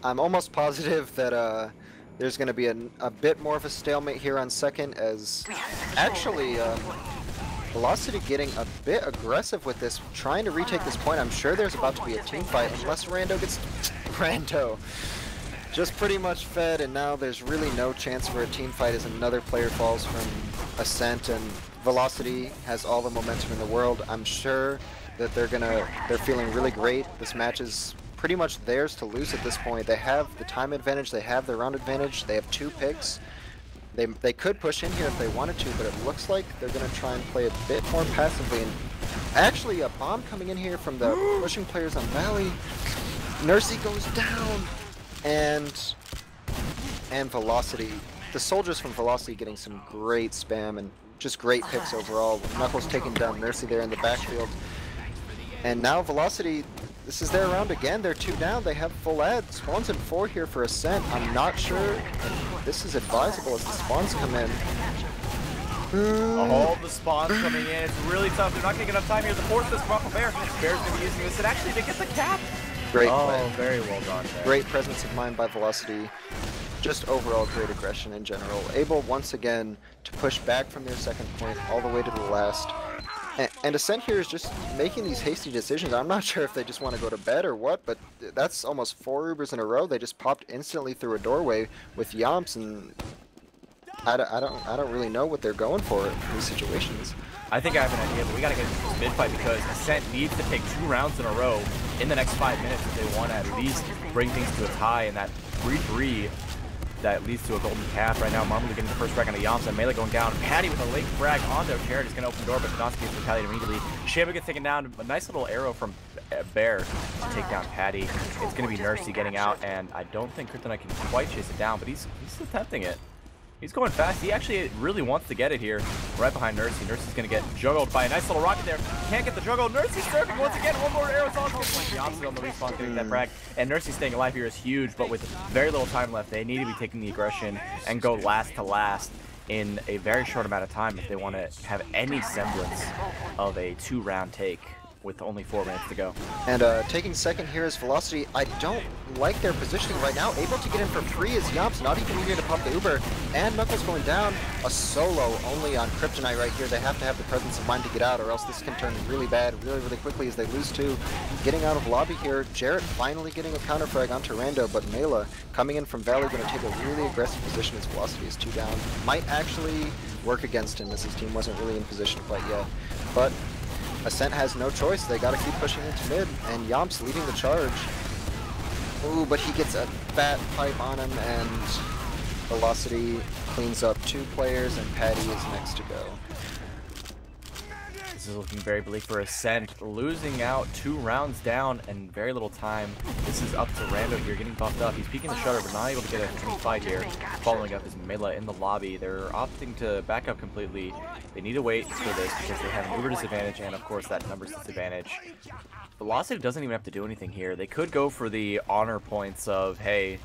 I'm almost positive that there's going to be a bit more of a stalemate here on second, as actually Velocity getting a bit aggressive with this, trying to retake this point. I'm sure there's about to be a team fight unless Rando gets Rando just pretty much fed, and now there's really no chance for a team fight as another player falls from Ascent, and Velocity has all the momentum in the world. I'm sure that they're feeling really great. This match is pretty much theirs to lose at this point. They have the time advantage, they have the round advantage, they have 2 picks. They could push in here if they wanted to, but it looks like they're going to try and play a bit more passively. And actually, a bomb coming in here from the pushing players on Valley. Nursey goes down, and Velocity. The soldiers from Velocity getting some great spam and just great picks overall. Knuckles taking down Nursey there in the backfield. And now Velocity, this is their round again. They're 2 down. They have full ad. Spawns in 4 here for Ascent. I'm not sure if this is advisable as the spawns come in. All the spawns coming in. It's really tough. They're not going to get enough time here to force this from off of Bear. Bear's going to be using this, and actually they get the cap. Great play. Very well done there. Great presence of mind by Velocity. Just overall great aggression in general. Able once again to push back from their second point all the way to the last. And Ascent here is just making these hasty decisions. I'm not sure if they just want to go to bed or what, but that's almost 4 Ubers in a row. They just popped instantly through a doorway with Yomps, and I don't really know what they're going for in these situations. I think I have an idea, but we gotta get into this mid fight because Ascent needs to take 2 rounds in a row in the next 5 minutes if they want to at least bring things to a tie, and that 3-3 that leads to a golden calf. Right now, Marmalou getting the first frag on the Yomps, and Melee going down. Patty with a late frag on there. Jared is going to open the door, but Donski gets retaliated immediately. Shamu gets taken down. A nice little arrow from Bear to take down Patty. It's going to be Nursey getting out, and I don't think Kryptonite can quite chase it down, but he's attempting it. He's going fast. He actually really wants to get it here. Right behind Nursey. Nursey's going to get juggled by a nice little rocket there. Can't get the juggle. Nursey surfing once again. 1 more arrow. Yomps on the respawn getting that frag. And Nursey staying alive here is huge, but with very little time left, they need to be taking the aggression and go last to last in a very short amount of time if they want to have any semblance of a 2-round take with only 4 minutes to go. And taking second here is Velocity. I don't like their positioning right now. Able to get in for free is Yomps, not even needing to pop the Uber. And Knuckles going down. A solo only on Kryptonite right here. They have to have the presence of mind to get out, or else this can turn really bad really quickly as they lose 2. Getting out of lobby here, Jarrett finally getting a counter frag onto Rando, but Mela coming in from Valley going to take a really aggressive position as Velocity is 2 down. Might actually work against him as his team wasn't really in position quite yet. But Ascent has no choice. They got to keep pushing into mid, and Yomps leading the charge. Ooh, but he gets a fat pipe on him, and Velocity cleans up 2 players, and Patty is next to go. This is looking very bleak for Ascent, losing out 2 rounds down and very little time. This is up to Rando here, getting buffed up. He's peeking the shutter, but not able to get a clean fight here. Following up is Mela in the lobby. They're opting to back up completely. They need to wait for this because they have an Uber disadvantage and, of course, that numbers disadvantage. Velocity doesn't even have to do anything here. They could go for the honor points of, hey,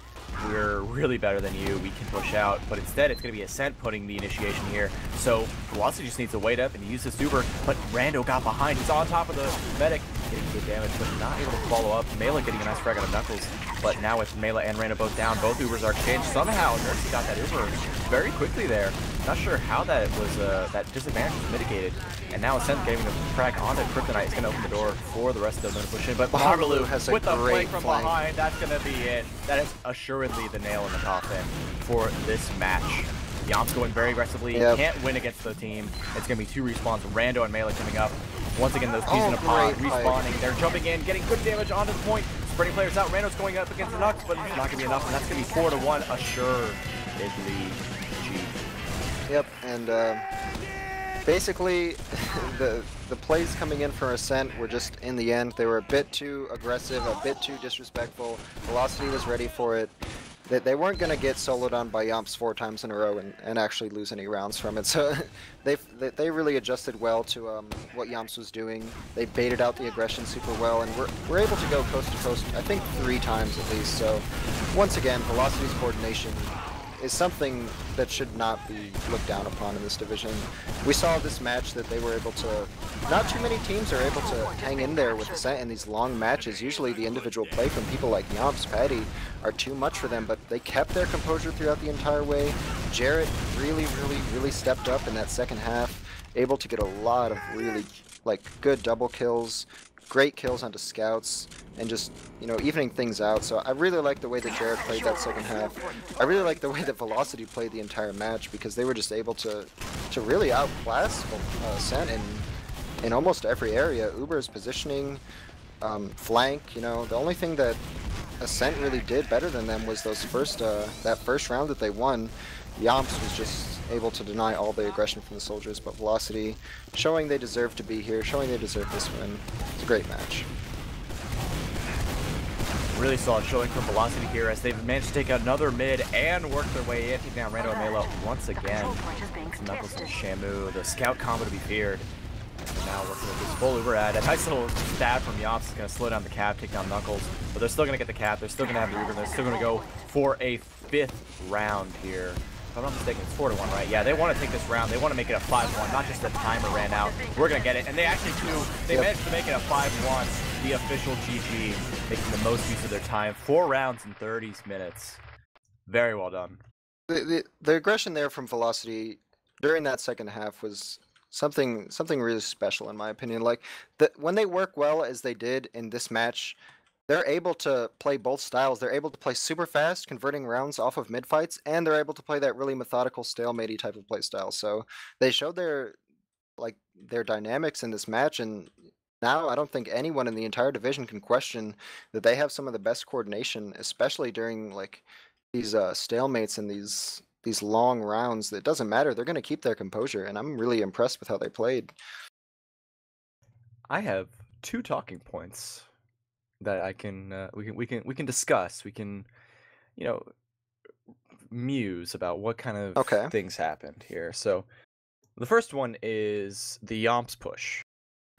we're really better than you, we can push out, but instead it's going to be Ascent putting the initiation here. So Velocity just needs to wait up and use this Uber, but Rando got behind. He's on top of the medic. getting good damage, but not able to follow up. Mela getting a nice frag out of Knuckles, but now with Mela and Reyna both down, both Ubers are exchanged. Somehow, Nursey got that Uber very quickly there. Not sure how that was, that disadvantage was mitigated. And now Ascent getting the frag onto Kryptonite is going to open the door for the rest of them to push in. But Marmaloo has a with the great flank from flank. behind, that's going to be it. That is assuredly the nail in the coffin for this match. Yam's going very aggressively. Yep. Can't win against the team. It's going to be two respawns. Rando and Melee coming up. Once again, those peas in a pod respawning. They're jumping in, getting good damage onto the point. Spreading players out. Rando's going up against the Nux, but it's not going to be enough. And that's going to be 4-1. Assuredly GG. Yep, and basically the plays coming in for Ascent were just, in the end, they were a bit too aggressive, a bit too disrespectful. Velocity was ready for it. They weren't going to get soloed on by Yamps 4 times in a row and actually lose any rounds from it. So they really adjusted well to what Yamps was doing. They baited out the aggression super well, and we're able to go coast to coast, I think 3 times at least. So once again, Velocity's coordination is something that should not be looked down upon in this division. We saw this match that they were able to, not too many teams are able to hang in there with Ascent in these long matches. Usually the individual play from people like Yamps, Patty are too much for them, but they kept their composure throughout the entire way. Jarrett really stepped up in that second half, able to get a lot of really good double kills, great kills onto scouts, and just, you know, evening things out. So I really like the way that Jarrett played that second half. I really like the way that Velocity played the entire match, because they were just able to really outclass Ascent in almost every area. Uber's positioning, flank, you know, the only thing that Ascent really did better than them was those that first round that they won. Yamps was just able to deny all the aggression from the soldiers, but Velocity showing they deserve to be here, showing they deserve this win. It's a great match. Really solid showing from Velocity here as they've managed to take out another mid and work their way in, taking down Rando and Mela once again. It's Knuckles and Shamu, the scout combo to be feared. And now working with this full Uber ad. A nice little stab from Yamps is going to slow down the cap, take down Knuckles, but they're still going to get the cap, they're still going to have the Uber, they're still going to go for a 5th round here. If I'm not mistaken, it's 4-1, right? Yeah, they want to take this round. They want to make it a 5-1, not just the timer ran out. We're going to get it. And they actually do. They managed to make it a 5-1, the official GG, making the most use of their time. 4 rounds in 30 minutes. Very well done. The aggression there from Velocity during that second half was something really special, in my opinion. Like, when they work well as they did in this match, they're able to play both styles. They're able to play super fast, converting rounds off of mid fights, and they're able to play that really methodical, stalemate-y type of play style. So they showed their dynamics in this match, and now I don't think anyone in the entire division can question that they have some of the best coordination, especially during these stalemates and these long rounds. That doesn't matter. They're going to keep their composure, and I'm really impressed with how they played. I have 2 talking points that I can we can discuss. We can, you know, muse about what kind of things happened here. So the first one is the Yamps push.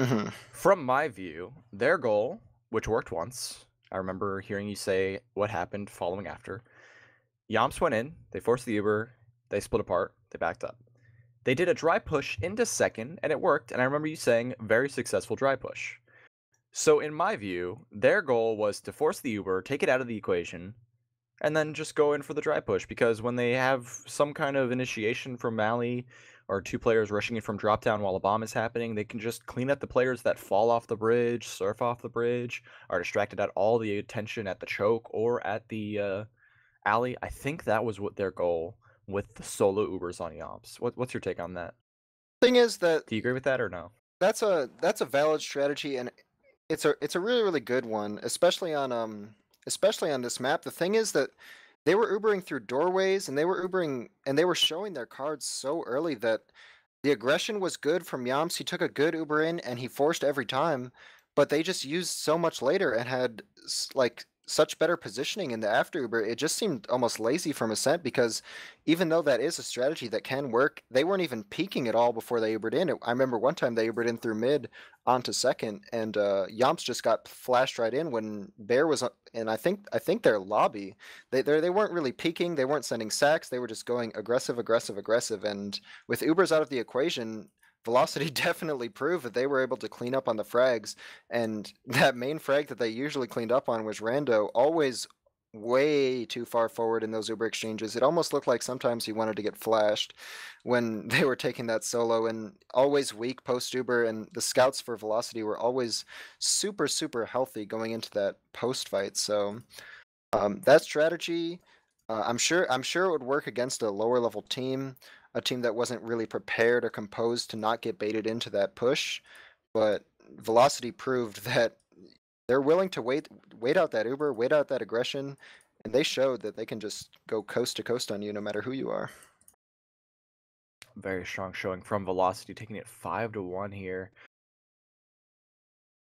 Mm-hmm. From my view, their goal, which worked once, I remember hearing you say what happened following after. Yamps went in, they forced the Uber, they split apart, they backed up. They did a dry push into second, and it worked, and I remember you saying very successful dry push. So in my view, their goal was to force the Uber, take it out of the equation, and then just go in for the dry push, because when they have some kind of initiation from Mali, or 2 players rushing in from drop down while a bomb is happening, they can just clean up the players that fall off the bridge, surf off the bridge, are distracted at all the attention at the choke or at the alley. I think that was what their goal with the solo Ubers on Yamps. What's your take on that? Thing is that, do you agree with that or no? That's a valid strategy, and it's a really good one, especially on this map. The thing is that they were Ubering through doorways, and they were showing their cards so early that the aggression was good from Yamps. He took a good Uber in, and he forced every time, but they just used so much later and had such better positioning in the after Uber. It just seemed almost lazy from Ascent, because even though that is a strategy that can work, they weren't even peeking at all before they Ubered in. I remember one time they Ubered in through mid onto second, and Yamps just got flashed right in when Bear was in, I think their lobby. They weren't really peeking, they weren't sending sacks, they were just going aggressive, and with Ubers out of the equation, Velocity definitely proved that they were able to clean up on the frags, and that main frag that they usually cleaned up on was Rando, always way too far forward in those Uber exchanges. It almost looked like sometimes he wanted to get flashed when they were taking that solo, and always weak post Uber, and the scouts for Velocity were always super, super healthy going into that post fight. So that strategy, I'm sure it would work against a lower level team, a team that wasn't really prepared or composed to not get baited into that push. But Velocity proved that they're willing to wait out that Uber, wait out that aggression, and they showed that they can just go coast to coast on you no matter who you are. Very strong showing from Velocity, taking it 5-1 here.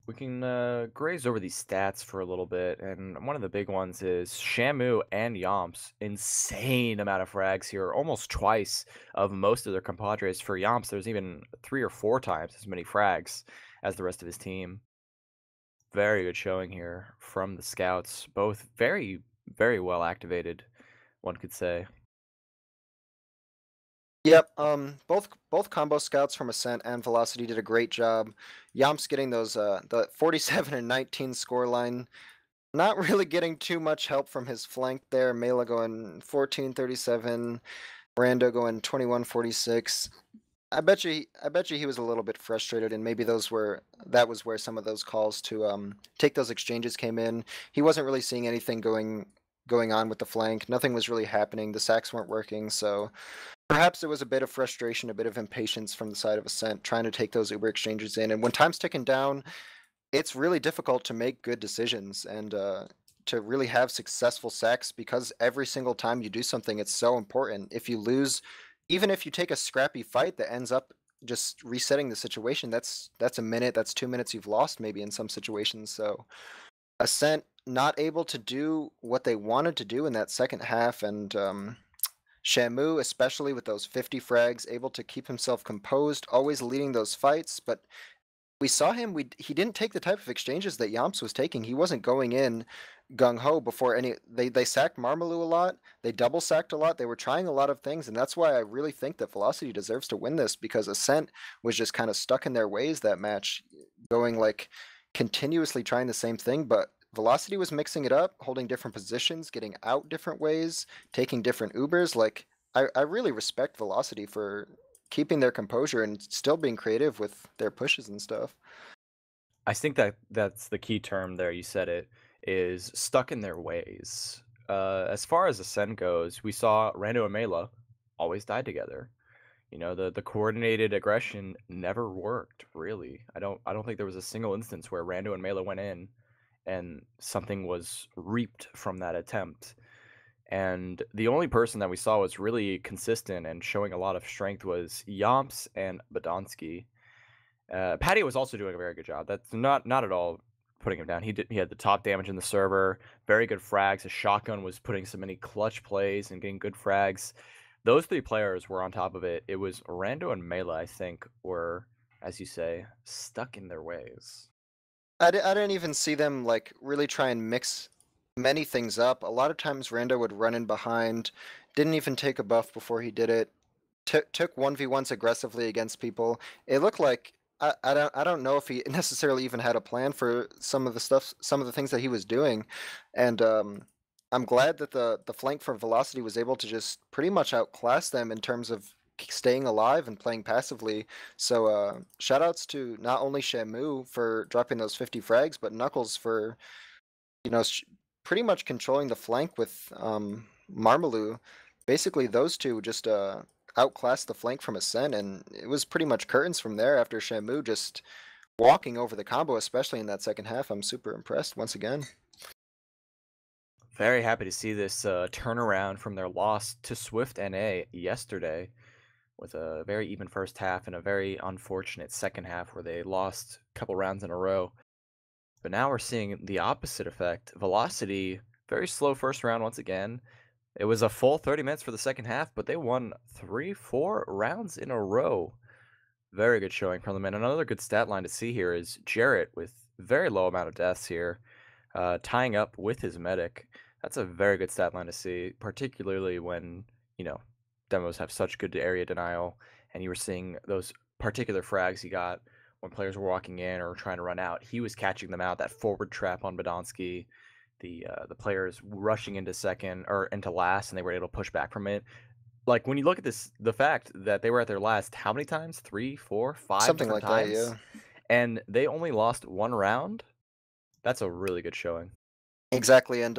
We can graze over these stats for a little bit, and one of the big ones is Shamu and Yomps. Insane amount of frags here, almost twice of most of their compadres. For Yomps, there's even 3 or 4 times as many frags as the rest of his team. Very good showing here from the scouts. Both very, very well activated, one could say. Yep, both combo scouts from Ascent and Velocity did a great job. Yomps getting those the 47 and 19 score line. Not really getting too much help from his flank there. Mela going 14-37, Rando going 21-46. I bet you he was a little bit frustrated, and maybe that was where some of those calls to take those exchanges came in. He wasn't really seeing anything going on with the flank. Nothing was really happening. The sacks weren't working, so perhaps there was a bit of frustration, a bit of impatience from the side of Ascent trying to take those Uber exchanges in. And when time's ticking down, it's really difficult to make good decisions and to really have successful sacks, because every single time you do something, it's so important. If you lose, even if you take a scrappy fight that ends up just resetting the situation, that's a minute, that's 2 minutes you've lost maybe in some situations. So Ascent not able to do what they wanted to do in that second half, and Shamu, especially with those 50 frags, able to keep himself composed, always leading those fights. But we saw him. He didn't take the type of exchanges that Yamps was taking. He wasn't going in gung ho before any. They sacked Marmalou a lot. They double sacked a lot. They were trying a lot of things, and that's why I really think that Velocity deserves to win this, because Ascent was just kind of stuck in their ways that match, going like continuously trying the same thing, but Velocity was mixing it up, holding different positions, getting out different ways, taking different Ubers. Like I really respect Velocity for keeping their composure and still being creative with their pushes and stuff. I think that that's the key term there. You said it is stuck in their ways. As far as Ascend goes, we saw Rando and Mela always died together. The coordinated aggression never worked really. I don't think there was a single instance where Rando and Mela went in and something was reaped from that attempt. And the only person that we saw was really consistent and showing a lot of strength was Yomps and Badonsky. Patty was also doing a very good job. That's not at all putting him down. He had the top damage in the server, very good frags. His shotgun was putting so many clutch plays and getting good frags. Those 3 players were on top of it. It was Rando and Mela, I think, were, as you say, stuck in their ways. I didn't even see them like really try and mix many things up. A lot of times Rando would run in behind, didn't even take a buff before he did it. Took 1v1s aggressively against people. It looked like I don't know if he necessarily even had a plan for some of the things that he was doing, and I'm glad that the flank from Velocity was able to just pretty much outclass them in terms of staying alive and playing passively. So shout outs to not only Shamu for dropping those 50 frags, but Knuckles for you know pretty much controlling the flank with Marmalou. Basically, those two just outclassed the flank from Ascent, and it was pretty much curtains from there after Shamu just walking over the combo, especially in that second half. I'm super impressed once again. Very happy to see this turnaround from their loss to Swift NA yesterday, with a very even first half and a very unfortunate second half where they lost a couple rounds in a row. But now we're seeing the opposite effect. Velocity, very slow first round once again. It was a full 30 minutes for the second half, but they won 3-4 rounds in a row. Very good showing from them. And another good stat line to see here is Jarrett with very low amount of deaths here, tying up with his medic. That's a very good stat line to see, particularly when, demos have such good area denial, and you were seeing those particular frags he got when players were walking in or trying to run out, he was catching them out. That forward trap on Badonsky, the players rushing into second or into last, and they were able to push back from it. Like when you look at this, the fact that they were at their last how many times? Three, four, five Something different like that, times, yeah. and they only lost one round. That's a really good showing. Exactly, and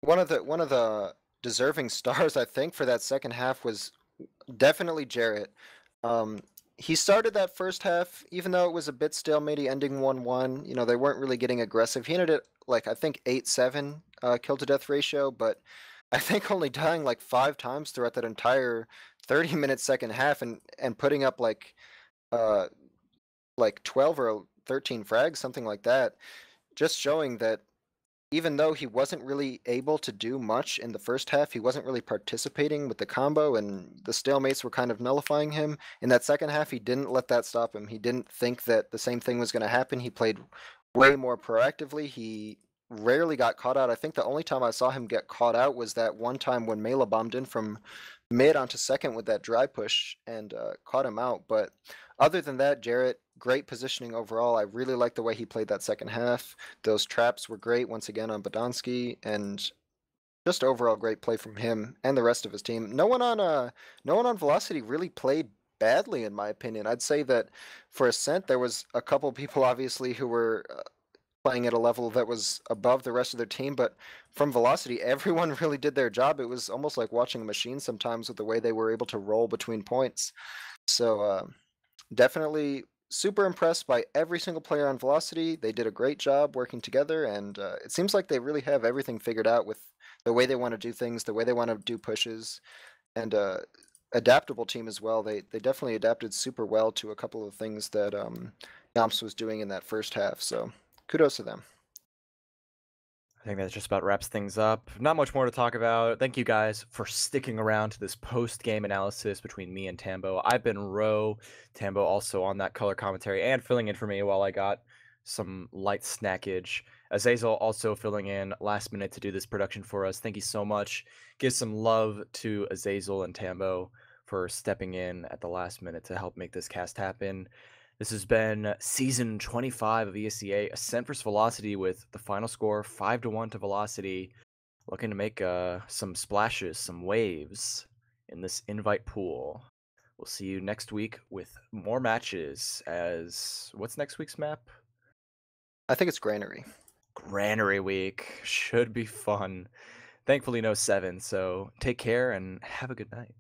one of the deserving stars I think for that second half was definitely Jarrett. Um, he started that first half, even though it was a bit stalematy, ending 1-1. You know, they weren't really getting aggressive. He ended it like I think 8-7 kill to death ratio, but I think only dying like 5 times throughout that entire 30-minute second half, and putting up uh like 12 or 13 frags, something like that. Just showing that even though he wasn't really able to do much in the first half, he wasn't really participating with the combo, and the stalemates were kind of nullifying him. In that second half, he didn't let that stop him. He didn't think that the same thing was going to happen. He played way more proactively. He rarely got caught out. I think the only time I saw him get caught out was that one time when Mela bombed in from mid onto second with that dry push and caught him out. But other than that, Jarrett, great positioning overall. I really like the way he played that second half. Those traps were great once again on Badonsky, and just overall great play from him and the rest of his team. No one on Velocity really played badly in my opinion. I'd say that for Ascent there was a couple people obviously who were playing at a level that was above the rest of their team, but from Velocity everyone really did their job. It was almost like watching a machine sometimes with the way they were able to roll between points. So definitely super impressed by every single player on Velocity. They did a great job working together, and it seems like they really have everything figured out with the way they want to do things, the way they want to do pushes, and adaptable team as well. They definitely adapted super well to a couple of things that Yamps was doing in that first half. So kudos to them. I think that just about wraps things up. Not much more to talk about. Thank you guys for sticking around to this post-game analysis between me and Tambo. I've been Ro, Tambo also on that color commentary and filling in for me while I got some light snackage. Azazel also filling in last minute to do this production for us. Thank you so much. Give some love to Azazel and Tambo for stepping in at the last minute to help make this cast happen. This has been season 25 of ESEA Ascent vs Velocity with the final score 5-1 to Velocity, looking to make some splashes, some waves in this invite pool. We'll see you next week with more matches. As what's next week's map? I think it's Granary. Granary Week should be fun. Thankfully, no 7. So take care and have a good night.